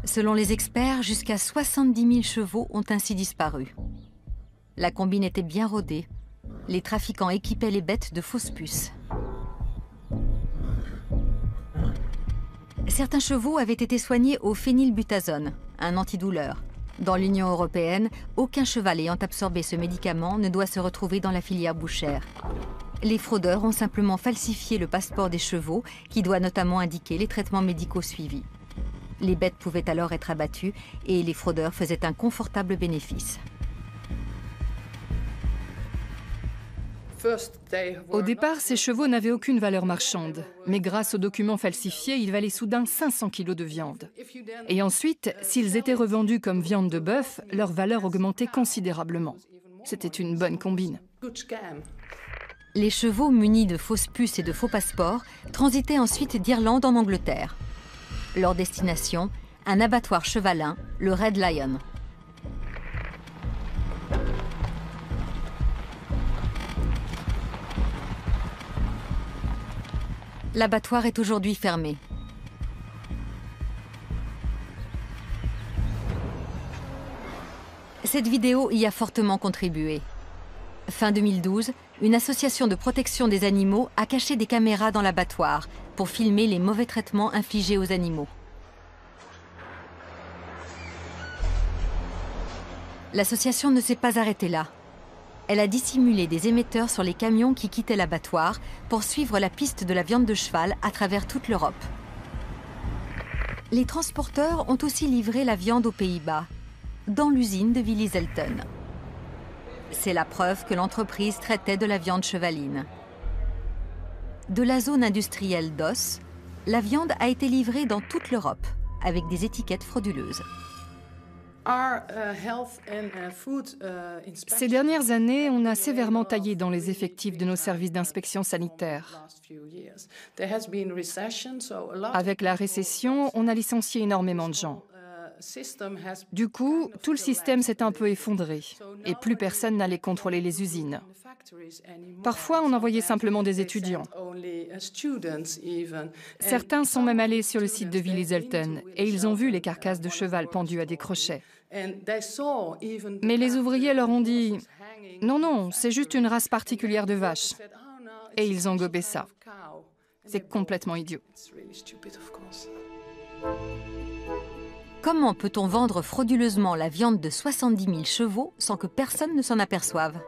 Selon les experts, jusqu'à 70 000 chevaux ont ainsi disparu. La combine était bien rodée. Les trafiquants équipaient les bêtes de fausses puces. Certains chevaux avaient été soignés au phénylbutazone, un antidouleur. Dans l'Union européenne, aucun cheval ayant absorbé ce médicament ne doit se retrouver dans la filière bouchère. Les fraudeurs ont simplement falsifié le passeport des chevaux, qui doit notamment indiquer les traitements médicaux suivis. Les bêtes pouvaient alors être abattues et les fraudeurs faisaient un confortable bénéfice. Au départ, ces chevaux n'avaient aucune valeur marchande, mais grâce aux documents falsifiés, ils valaient soudain 500 kilos de viande. Et ensuite, s'ils étaient revendus comme viande de bœuf, leur valeur augmentait considérablement. C'était une bonne combine. Les chevaux munis de fausses puces et de faux passeports transitaient ensuite d'Irlande en Angleterre. Leur destination, un abattoir chevalin, le Red Lion. L'abattoir est aujourd'hui fermé. Cette vidéo y a fortement contribué. Fin 2012, une association de protection des animaux a caché des caméras dans l'abattoir pour filmer les mauvais traitements infligés aux animaux. L'association ne s'est pas arrêtée là. Elle a dissimulé des émetteurs sur les camions qui quittaient l'abattoir pour suivre la piste de la viande de cheval à travers toute l'Europe. Les transporteurs ont aussi livré la viande aux Pays-Bas, dans l'usine de Willizelten. C'est la preuve que l'entreprise traitait de la viande chevaline. De la zone industrielle d'Oss, la viande a été livrée dans toute l'Europe, avec des étiquettes frauduleuses. Ces dernières années, on a sévèrement taillé dans les effectifs de nos services d'inspection sanitaire. Avec la récession, on a licencié énormément de gens. Du coup, tout le système s'est un peu effondré et plus personne n'allait contrôler les usines. Parfois, on envoyait simplement des étudiants. Certains sont même allés sur le site de Willizelten et ils ont vu les carcasses de cheval pendues à des crochets. Mais les ouvriers leur ont dit « Non, non, c'est juste une race particulière de vache. » Et ils ont gobé ça. C'est complètement idiot. Comment peut-on vendre frauduleusement la viande de 70 000 chevaux sans que personne ne s'en aperçoive?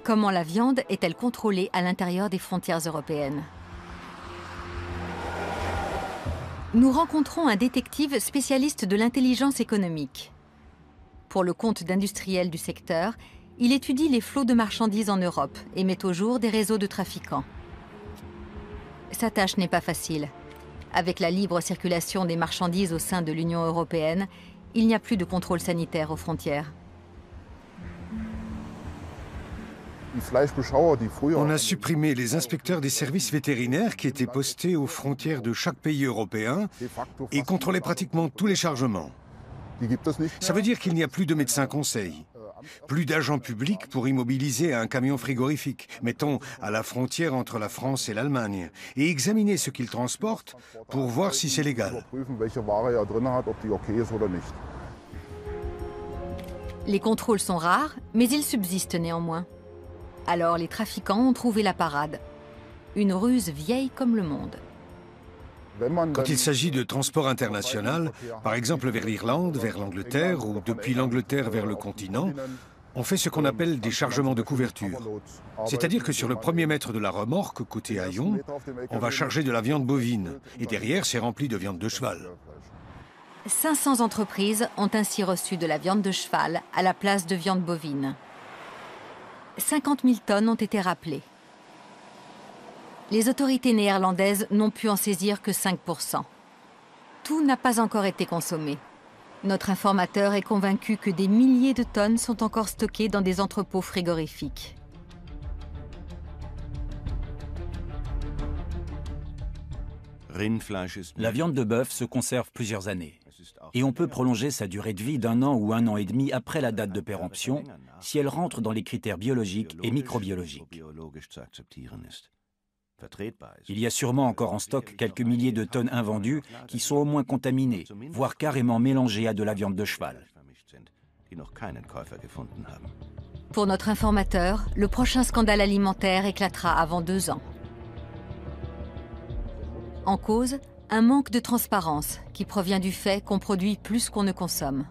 Comment la viande est-elle contrôlée à l'intérieur des frontières européennes? Nous rencontrons un détective spécialiste de l'intelligence économique. Pour le compte d'industriels du secteur, il étudie les flots de marchandises en Europe et met au jour des réseaux de trafiquants. Sa tâche n'est pas facile. Avec la libre circulation des marchandises au sein de l'Union européenne, il n'y a plus de contrôle sanitaire aux frontières. On a supprimé les inspecteurs des services vétérinaires qui étaient postés aux frontières de chaque pays européen et contrôlaient pratiquement tous les chargements. Ça veut dire qu'il n'y a plus de médecins conseils, plus d'agents publics pour immobiliser un camion frigorifique, mettons à la frontière entre la France et l'Allemagne, et examiner ce qu'ils transportent pour voir si c'est légal. Les contrôles sont rares, mais ils subsistent néanmoins. Alors les trafiquants ont trouvé la parade. Une ruse vieille comme le monde. Quand il s'agit de transport international, par exemple vers l'Irlande, vers l'Angleterre ou depuis l'Angleterre vers le continent, on fait ce qu'on appelle des chargements de couverture. C'est-à-dire que sur le premier mètre de la remorque, côté haillon, on va charger de la viande bovine et derrière c'est rempli de viande de cheval. 500 entreprises ont ainsi reçu de la viande de cheval à la place de viande bovine. 50 000 tonnes ont été rappelées. Les autorités néerlandaises n'ont pu en saisir que 5%. Tout n'a pas encore été consommé. Notre informateur est convaincu que des milliers de tonnes sont encore stockées dans des entrepôts frigorifiques. La viande de bœuf se conserve plusieurs années. Et on peut prolonger sa durée de vie d'1 an ou 1 an et demi après la date de péremption, si elle rentre dans les critères biologiques et microbiologiques. Il y a sûrement encore en stock quelques milliers de tonnes invendues qui sont au moins contaminées, voire carrément mélangées à de la viande de cheval. Pour notre informateur, le prochain scandale alimentaire éclatera avant 2 ans. En cause, un manque de transparence qui provient du fait qu'on produit plus qu'on ne consomme.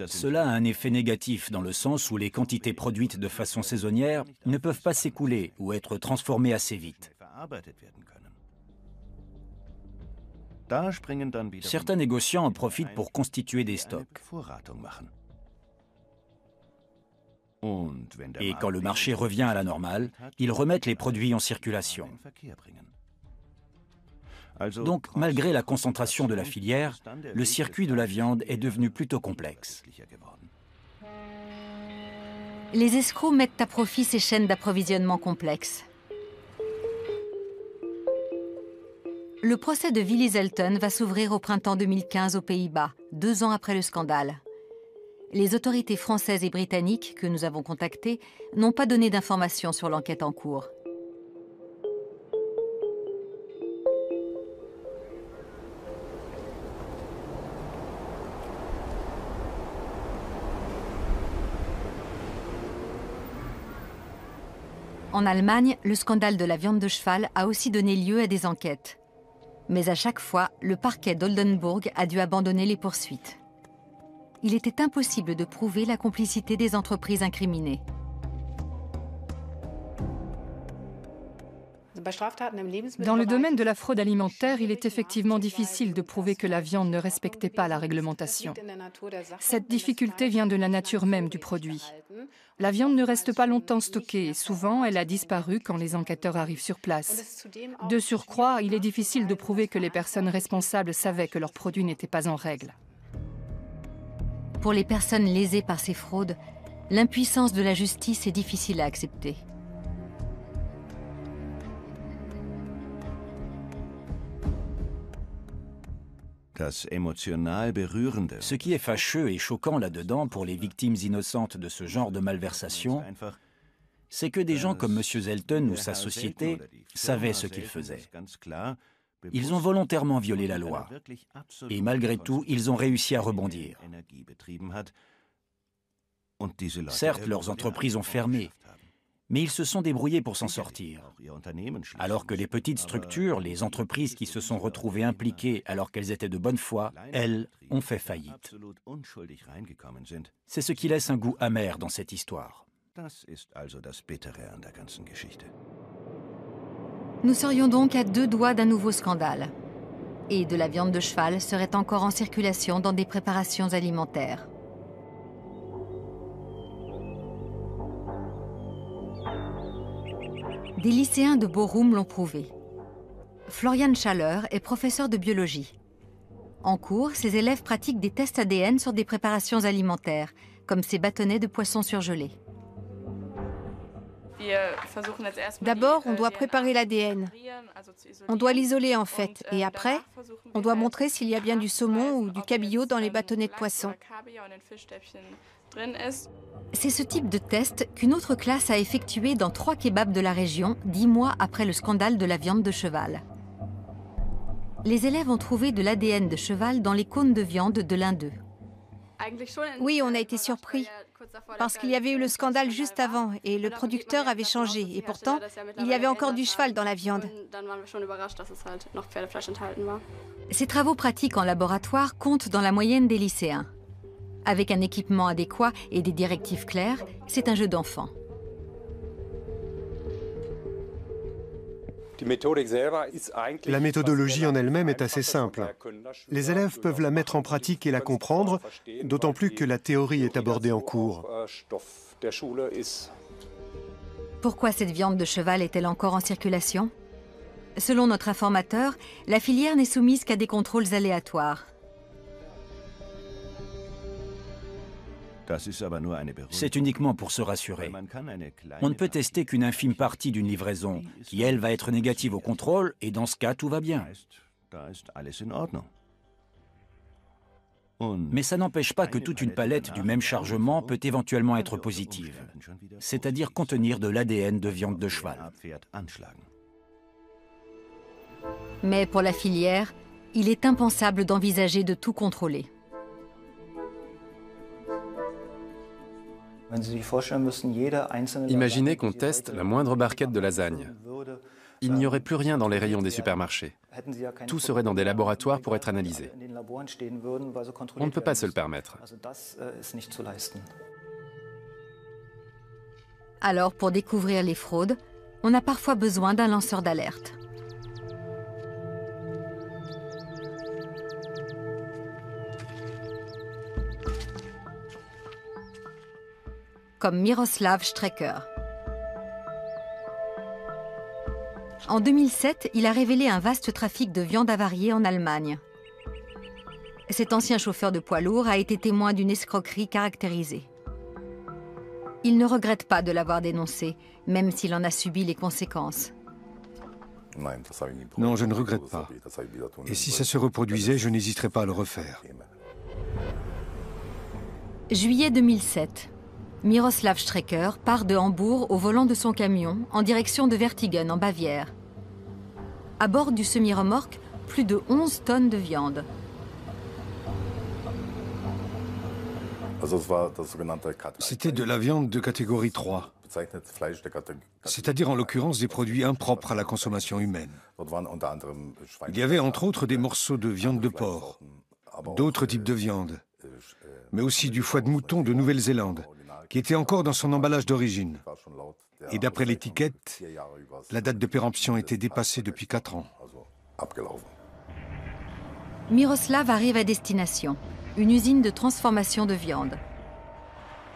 Cela a un effet négatif dans le sens où les quantités produites de façon saisonnière ne peuvent pas s'écouler ou être transformées assez vite. Certains négociants en profitent pour constituer des stocks. Et quand le marché revient à la normale, ils remettent les produits en circulation. Donc, malgré la concentration de la filière, le circuit de la viande est devenu plutôt complexe. Les escrocs mettent à profit ces chaînes d'approvisionnement complexes. Le procès de Willy Zelten va s'ouvrir au printemps 2015 aux Pays-Bas, 2 ans après le scandale. Les autorités françaises et britanniques que nous avons contactées n'ont pas donné d'informations sur l'enquête en cours. En Allemagne, le scandale de la viande de cheval a aussi donné lieu à des enquêtes. Mais à chaque fois, le parquet d'Oldenburg a dû abandonner les poursuites. Il était impossible de prouver la complicité des entreprises incriminées. Dans le domaine de la fraude alimentaire, il est effectivement difficile de prouver que la viande ne respectait pas la réglementation. Cette difficulté vient de la nature même du produit. La viande ne reste pas longtemps stockée et souvent elle a disparu quand les enquêteurs arrivent sur place. De surcroît, il est difficile de prouver que les personnes responsables savaient que leur produit n'était pas en règle. Pour les personnes lésées par ces fraudes, l'impuissance de la justice est difficile à accepter. Ce qui est fâcheux et choquant là-dedans pour les victimes innocentes de ce genre de malversation, c'est que des gens comme M. Zelten ou sa société savaient ce qu'ils faisaient. Ils ont volontairement violé la loi. Et malgré tout, ils ont réussi à rebondir. Certes, leurs entreprises ont fermé, mais ils se sont débrouillés pour s'en sortir. Alors que les petites structures, les entreprises qui se sont retrouvées impliquées alors qu'elles étaient de bonne foi, elles ont fait faillite. C'est ce qui laisse un goût amer dans cette histoire. Nous serions donc à 2 doigts d'un nouveau scandale. Et de la viande de cheval serait encore en circulation dans des préparations alimentaires. Des lycéens de Bochum l'ont prouvé. Florian Schaller est professeur de biologie. En cours, ses élèves pratiquent des tests ADN sur des préparations alimentaires, comme ces bâtonnets de poisson surgelés. D'abord, on doit préparer l'ADN. On doit l'isoler en fait. Et après, on doit montrer s'il y a bien du saumon ou du cabillaud dans les bâtonnets de poisson. C'est ce type de test qu'une autre classe a effectué dans 3 kebabs de la région, 10 mois après le scandale de la viande de cheval. Les élèves ont trouvé de l'ADN de cheval dans les cônes de viande de l'un d'eux. Oui, on a été surpris, parce qu'il y avait eu le scandale juste avant et le producteur avait changé. Et pourtant, il y avait encore du cheval dans la viande. Ces travaux pratiques en laboratoire comptent dans la moyenne des lycéens. Avec un équipement adéquat et des directives claires, c'est un jeu d'enfant. La méthodologie en elle-même est assez simple. Les élèves peuvent la mettre en pratique et la comprendre, d'autant plus que la théorie est abordée en cours. Pourquoi cette viande de cheval est-elle encore en circulation? Selon notre informateur, la filière n'est soumise qu'à des contrôles aléatoires. C'est uniquement pour se rassurer. On ne peut tester qu'une infime partie d'une livraison, qui elle va être négative au contrôle, et dans ce cas, tout va bien. Mais ça n'empêche pas que toute une palette du même chargement peut éventuellement être positive, c'est-à-dire contenir de l'ADN de viande de cheval. Mais pour la filière, il est impensable d'envisager de tout contrôler. Imaginez qu'on teste la moindre barquette de lasagne. Il n'y aurait plus rien dans les rayons des supermarchés. Tout serait dans des laboratoires pour être analysé. On ne peut pas se le permettre. Alors, pour découvrir les fraudes, on a parfois besoin d'un lanceur d'alerte. Comme Miroslav Strecker. En 2007, il a révélé un vaste trafic de viande avariée en Allemagne. Cet ancien chauffeur de poids lourd a été témoin d'une escroquerie caractérisée. Il ne regrette pas de l'avoir dénoncé, même s'il en a subi les conséquences. Non, je ne regrette pas. Et si ça se reproduisait, je n'hésiterais pas à le refaire. Juillet 2007. Miroslav Strecker part de Hambourg au volant de son camion en direction de Vertigen en Bavière. À bord du semi-remorque, plus de 11 tonnes de viande. C'était de la viande de catégorie 3, c'est-à-dire en l'occurrence des produits impropres à la consommation humaine. Il y avait entre autres des morceaux de viande de porc, d'autres types de viande, mais aussi du foie de mouton de Nouvelle-Zélande, qui était encore dans son emballage d'origine. Et d'après l'étiquette, la date de péremption était dépassée depuis 4 ans. Miroslav arrive à destination, une usine de transformation de viande.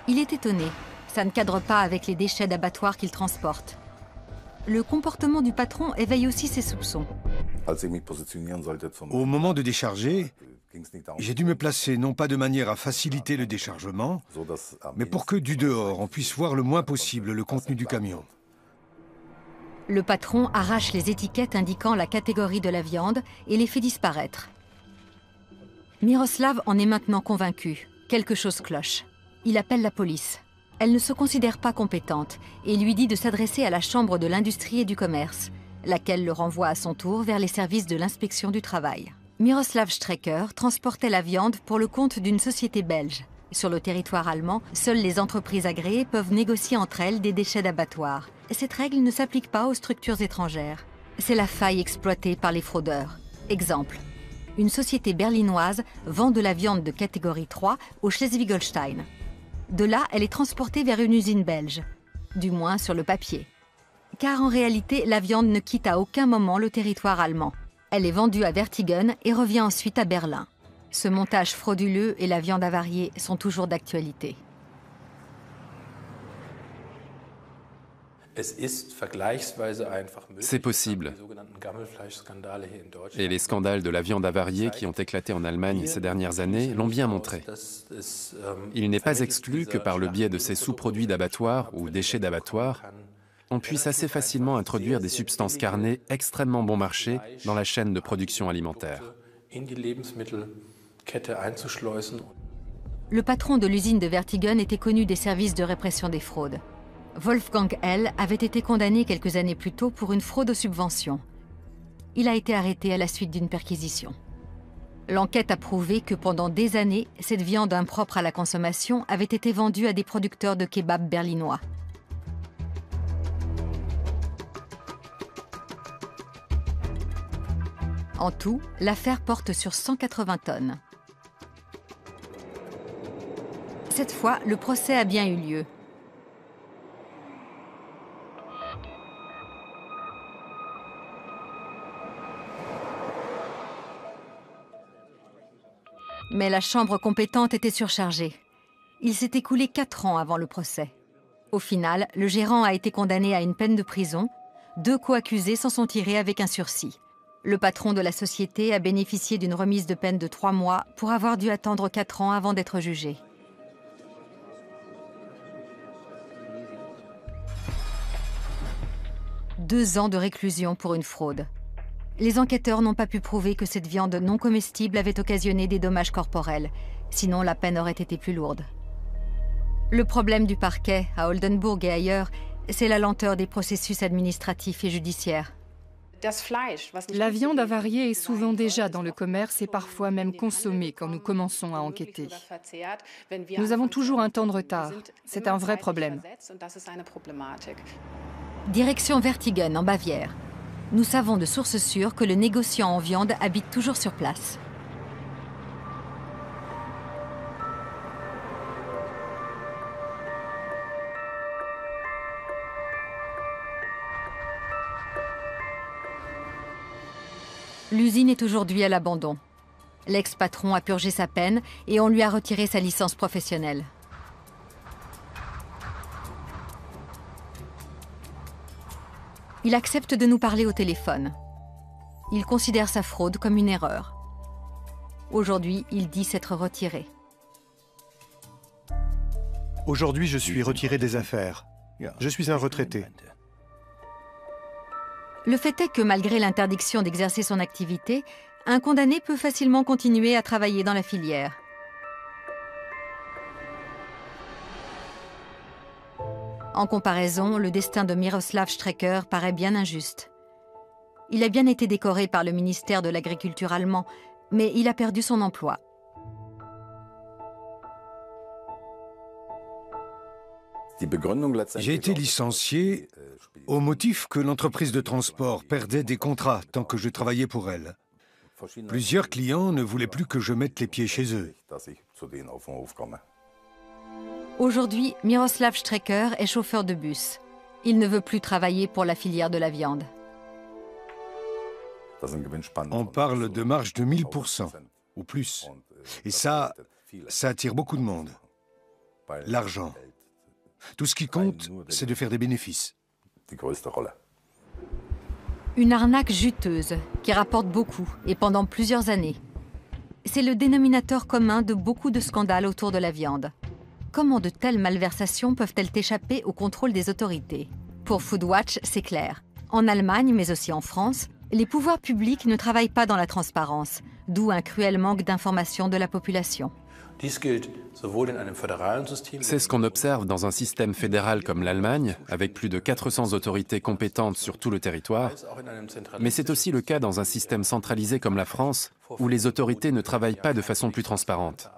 Il est étonné, ça ne cadre pas avec les déchets d'abattoir qu'il transporte. Le comportement du patron éveille aussi ses soupçons. Au moment de décharger, j'ai dû me placer non pas de manière à faciliter le déchargement, mais pour que du dehors, on puisse voir le moins possible le contenu du camion. Le patron arrache les étiquettes indiquant la catégorie de la viande et les fait disparaître. Miroslav en est maintenant convaincu. Quelque chose cloche. Il appelle la police. Elle ne se considère pas compétente et lui dit de s'adresser à la Chambre de l'industrie et du commerce, laquelle le renvoie à son tour vers les services de l'inspection du travail. Miroslav Strecker transportait la viande pour le compte d'une société belge. Sur le territoire allemand, seules les entreprises agréées peuvent négocier entre elles des déchets d'abattoir. Cette règle ne s'applique pas aux structures étrangères. C'est la faille exploitée par les fraudeurs. Exemple, une société berlinoise vend de la viande de catégorie 3 au Schleswig-Holstein. De là, elle est transportée vers une usine belge, du moins sur le papier. Car en réalité, la viande ne quitte à aucun moment le territoire allemand. Elle est vendue à Vertigen et revient ensuite à Berlin. Ce montage frauduleux et la viande avariée sont toujours d'actualité. C'est possible. Et les scandales de la viande avariée qui ont éclaté en Allemagne ces dernières années l'ont bien montré. Il n'est pas exclu que par le biais de ces sous-produits d'abattoir ou déchets d'abattoir, on puisse assez facilement introduire des substances carnées extrêmement bon marché dans la chaîne de production alimentaire. Le patron de l'usine de Vertigen était connu des services de répression des fraudes. Wolfgang L. avait été condamné quelques années plus tôt pour une fraude aux subventions. Il a été arrêté à la suite d'une perquisition. L'enquête a prouvé que pendant des années, cette viande impropre à la consommation avait été vendue à des producteurs de kebabs berlinois. En tout, l'affaire porte sur 180 tonnes. Cette fois, le procès a bien eu lieu. Mais la chambre compétente était surchargée. Il s'est écoulé 4 ans avant le procès. Au final, le gérant a été condamné à une peine de prison. 2 co-accusés s'en sont tirés avec un sursis. Le patron de la société a bénéficié d'une remise de peine de 3 mois pour avoir dû attendre 4 ans avant d'être jugé. Deux ans de réclusion pour une fraude. Les enquêteurs n'ont pas pu prouver que cette viande non comestible avait occasionné des dommages corporels, sinon la peine aurait été plus lourde. Le problème du parquet, à Oldenburg et ailleurs, c'est la lenteur des processus administratifs et judiciaires. La viande avariée est souvent déjà dans le commerce et parfois même consommée quand nous commençons à enquêter. Nous avons toujours un temps de retard. C'est un vrai problème. Direction Vertigen, en Bavière. Nous savons de sources sûres que le négociant en viande habite toujours sur place. L'usine est aujourd'hui à l'abandon. L'ex-patron a purgé sa peine et on lui a retiré sa licence professionnelle. Il accepte de nous parler au téléphone. Il considère sa fraude comme une erreur. Aujourd'hui, il dit s'être retiré. Aujourd'hui, je suis retiré des affaires. Je suis un retraité. Le fait est que malgré l'interdiction d'exercer son activité, un condamné peut facilement continuer à travailler dans la filière. En comparaison, le destin de Miroslav Strecker paraît bien injuste. Il a bien été décoré par le ministère de l'Agriculture allemand, mais il a perdu son emploi. J'ai été licencié au motif que l'entreprise de transport perdait des contrats tant que je travaillais pour elle. Plusieurs clients ne voulaient plus que je mette les pieds chez eux. Aujourd'hui, Miroslav Strecker est chauffeur de bus. Il ne veut plus travailler pour la filière de la viande. On parle de marge de 1000% ou plus. Et ça attire beaucoup de monde. L'argent. Tout ce qui compte, c'est de faire des bénéfices. Une arnaque juteuse qui rapporte beaucoup et pendant plusieurs années. C'est le dénominateur commun de beaucoup de scandales autour de la viande. Comment de telles malversations peuvent-elles échapper au contrôle des autorités? Pour Foodwatch, c'est clair. En Allemagne, mais aussi en France, les pouvoirs publics ne travaillent pas dans la transparence, d'où un cruel manque d'information de la population. C'est ce qu'on observe dans un système fédéral comme l'Allemagne, avec plus de 400 autorités compétentes sur tout le territoire, mais c'est aussi le cas dans un système centralisé comme la France, où les autorités ne travaillent pas de façon plus transparente.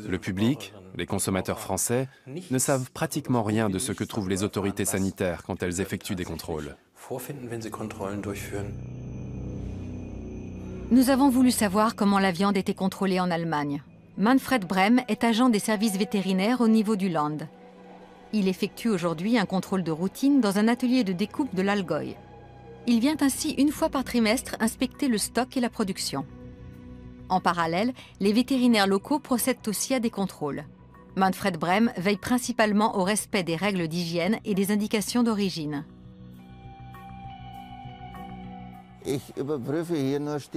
Le public, les consommateurs français, ne savent pratiquement rien de ce que trouvent les autorités sanitaires quand elles effectuent des contrôles. Nous avons voulu savoir comment la viande était contrôlée en Allemagne. Manfred Brem est agent des services vétérinaires au niveau du Land. Il effectue aujourd'hui un contrôle de routine dans un atelier de découpe de l'Allgäu. Il vient ainsi une fois par trimestre inspecter le stock et la production. En parallèle, les vétérinaires locaux procèdent aussi à des contrôles. Manfred Brem veille principalement au respect des règles d'hygiène et des indications d'origine.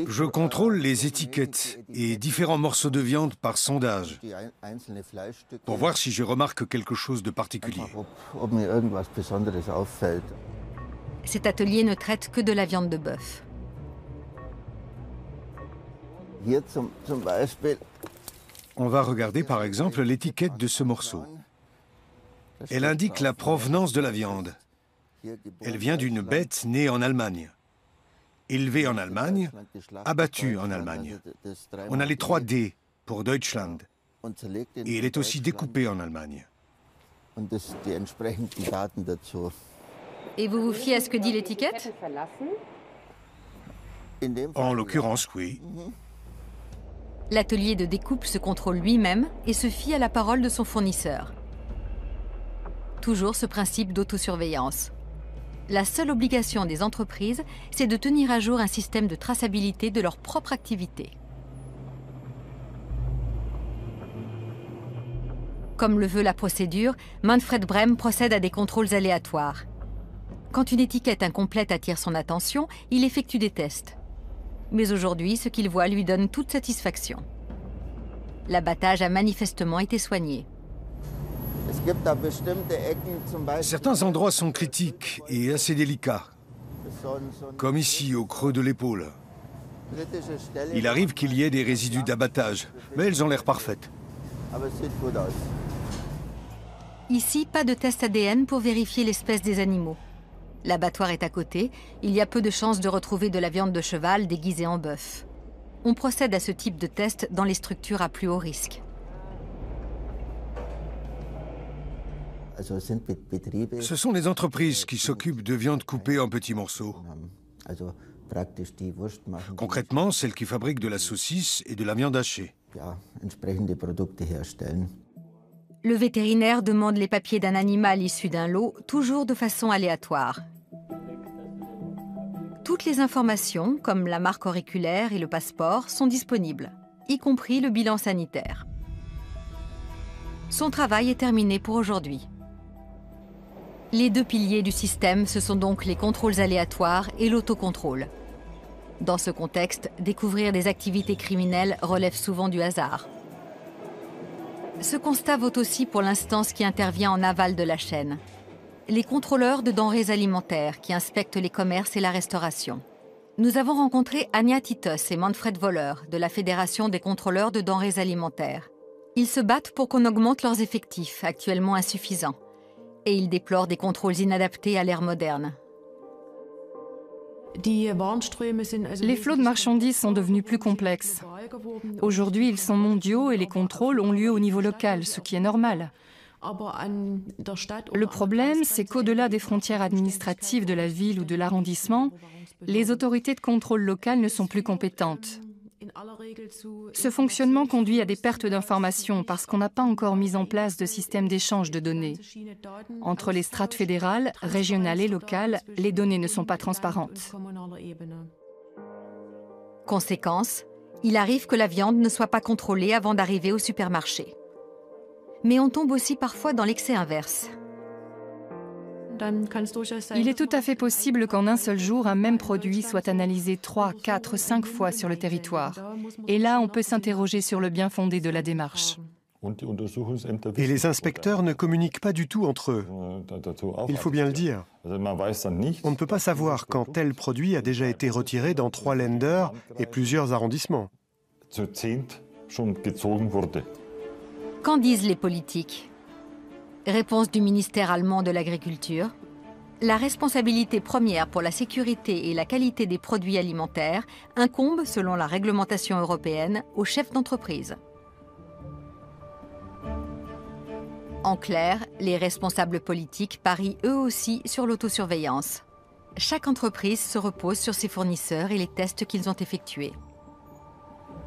Je contrôle les étiquettes et différents morceaux de viande par sondage pour voir si je remarque quelque chose de particulier. Cet atelier ne traite que de la viande de bœuf. On va regarder par exemple l'étiquette de ce morceau. Elle indique la provenance de la viande. Elle vient d'une bête née en Allemagne. Élevée en Allemagne, abattue en Allemagne. On a les 3 D pour Deutschland. Et elle est aussi découpée en Allemagne. Et vous vous fiez à ce que dit l'étiquette? En l'occurrence, oui. L'atelier de découpe se contrôle lui-même et se fie à la parole de son fournisseur. Toujours ce principe d'autosurveillance. La seule obligation des entreprises, c'est de tenir à jour un système de traçabilité de leur propre activité. Comme le veut la procédure, Manfred Brem procède à des contrôles aléatoires. Quand une étiquette incomplète attire son attention, il effectue des tests. Mais aujourd'hui, ce qu'il voit lui donne toute satisfaction. L'abattage a manifestement été soigné. Certains endroits sont critiques et assez délicats, comme ici au creux de l'épaule. Il arrive qu'il y ait des résidus d'abattage, mais elles ont l'air parfaites. Ici, pas de test ADN pour vérifier l'espèce des animaux. L'abattoir est à côté, il y a peu de chances de retrouver de la viande de cheval déguisée en bœuf. On procède à ce type de test dans les structures à plus haut risque. Ce sont les entreprises qui s'occupent de viande coupée en petits morceaux. Concrètement, celles qui fabriquent de la saucisse et de la viande hachée. Le vétérinaire demande les papiers d'un animal issu d'un lot, toujours de façon aléatoire. Toutes les informations, comme la marque auriculaire et le passeport, sont disponibles, y compris le bilan sanitaire. Son travail est terminé pour aujourd'hui. Les deux piliers du système, ce sont donc les contrôles aléatoires et l'autocontrôle. Dans ce contexte, découvrir des activités criminelles relève souvent du hasard. Ce constat vaut aussi pour l'instance qui intervient en aval de la chaîne. Les contrôleurs de denrées alimentaires qui inspectent les commerces et la restauration. Nous avons rencontré Anja Titos et Manfred Voller de la Fédération des contrôleurs de denrées alimentaires. Ils se battent pour qu'on augmente leurs effectifs, actuellement insuffisants. Et ils déplorent des contrôles inadaptés à l'ère moderne. Les flots de marchandises sont devenus plus complexes. Aujourd'hui, ils sont mondiaux et les contrôles ont lieu au niveau local, ce qui est normal. Le problème, c'est qu'au-delà des frontières administratives de la ville ou de l'arrondissement, les autorités de contrôle locales ne sont plus compétentes. Ce fonctionnement conduit à des pertes d'informations parce qu'on n'a pas encore mis en place de système d'échange de données. Entre les strates fédérales, régionales et locales, les données ne sont pas transparentes. Conséquence, il arrive que la viande ne soit pas contrôlée avant d'arriver au supermarché. Mais on tombe aussi parfois dans l'excès inverse. Il est tout à fait possible qu'en un seul jour, un même produit soit analysé 3, 4, 5 fois sur le territoire. Et là, on peut s'interroger sur le bien fondé de la démarche. Et les inspecteurs ne communiquent pas du tout entre eux. Il faut bien le dire. On ne peut pas savoir quand tel produit a déjà été retiré dans 3 Länder et plusieurs arrondissements. Qu'en disent les politiques ? Réponse du ministère allemand de l'Agriculture. La responsabilité première pour la sécurité et la qualité des produits alimentaires incombe, selon la réglementation européenne, aux chefs d'entreprise. En clair, les responsables politiques parient eux aussi sur l'autosurveillance. Chaque entreprise se repose sur ses fournisseurs et les tests qu'ils ont effectués.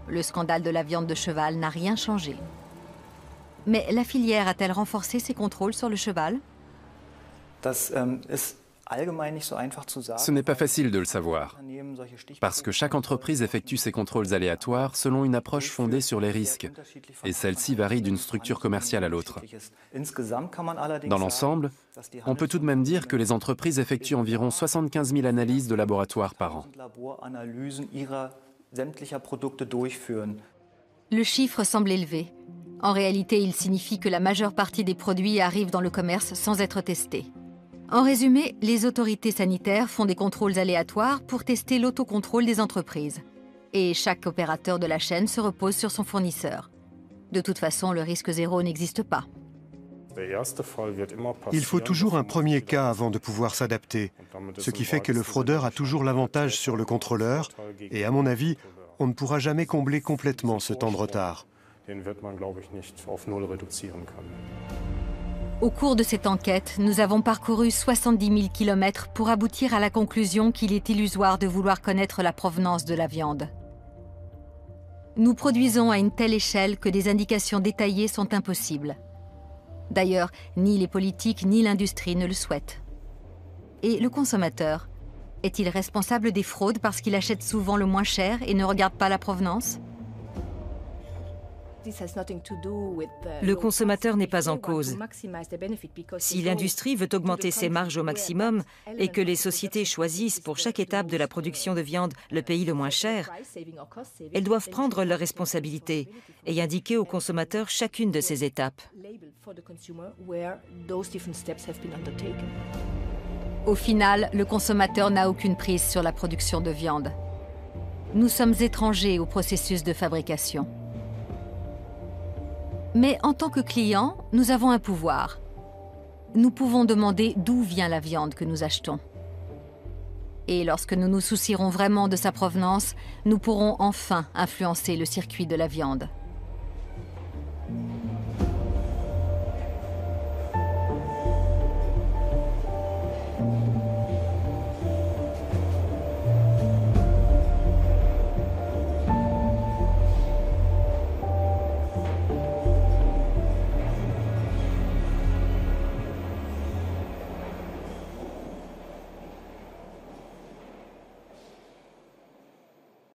Le scandale de la viande de cheval n'a rien changé. Mais la filière a-t-elle renforcé ses contrôles sur le cheval ? Ce n'est pas facile de le savoir, parce que chaque entreprise effectue ses contrôles aléatoires selon une approche fondée sur les risques, et celle-ci varie d'une structure commerciale à l'autre. Dans l'ensemble, on peut tout de même dire que les entreprises effectuent environ 75 000 analyses de laboratoire par an. Le chiffre semble élevé. En réalité, il signifie que la majeure partie des produits arrivent dans le commerce sans être testés. En résumé, les autorités sanitaires font des contrôles aléatoires pour tester l'autocontrôle des entreprises. Et chaque opérateur de la chaîne se repose sur son fournisseur. De toute façon, le risque zéro n'existe pas. Il faut toujours un premier cas avant de pouvoir s'adapter, ce qui fait que le fraudeur a toujours l'avantage sur le contrôleur, et à mon avis, on ne pourra jamais combler complètement ce temps de retard. Au cours de cette enquête, nous avons parcouru 70 000 km pour aboutir à la conclusion qu'il est illusoire de vouloir connaître la provenance de la viande. Nous produisons à une telle échelle que des indications détaillées sont impossibles. D'ailleurs, ni les politiques ni l'industrie ne le souhaitent. Et le consommateur, est-il responsable des fraudes parce qu'il achète souvent le moins cher et ne regarde pas la provenance ? Le consommateur n'est pas en cause. Si l'industrie veut augmenter ses marges au maximum et que les sociétés choisissent pour chaque étape de la production de viande le pays le moins cher, elles doivent prendre leurs responsabilités et indiquer au consommateur chacune de ces étapes. Au final, le consommateur n'a aucune prise sur la production de viande. Nous sommes étrangers au processus de fabrication. Mais en tant que clients, nous avons un pouvoir. Nous pouvons demander d'où vient la viande que nous achetons. Et lorsque nous nous soucierons vraiment de sa provenance, nous pourrons enfin influencer le circuit de la viande.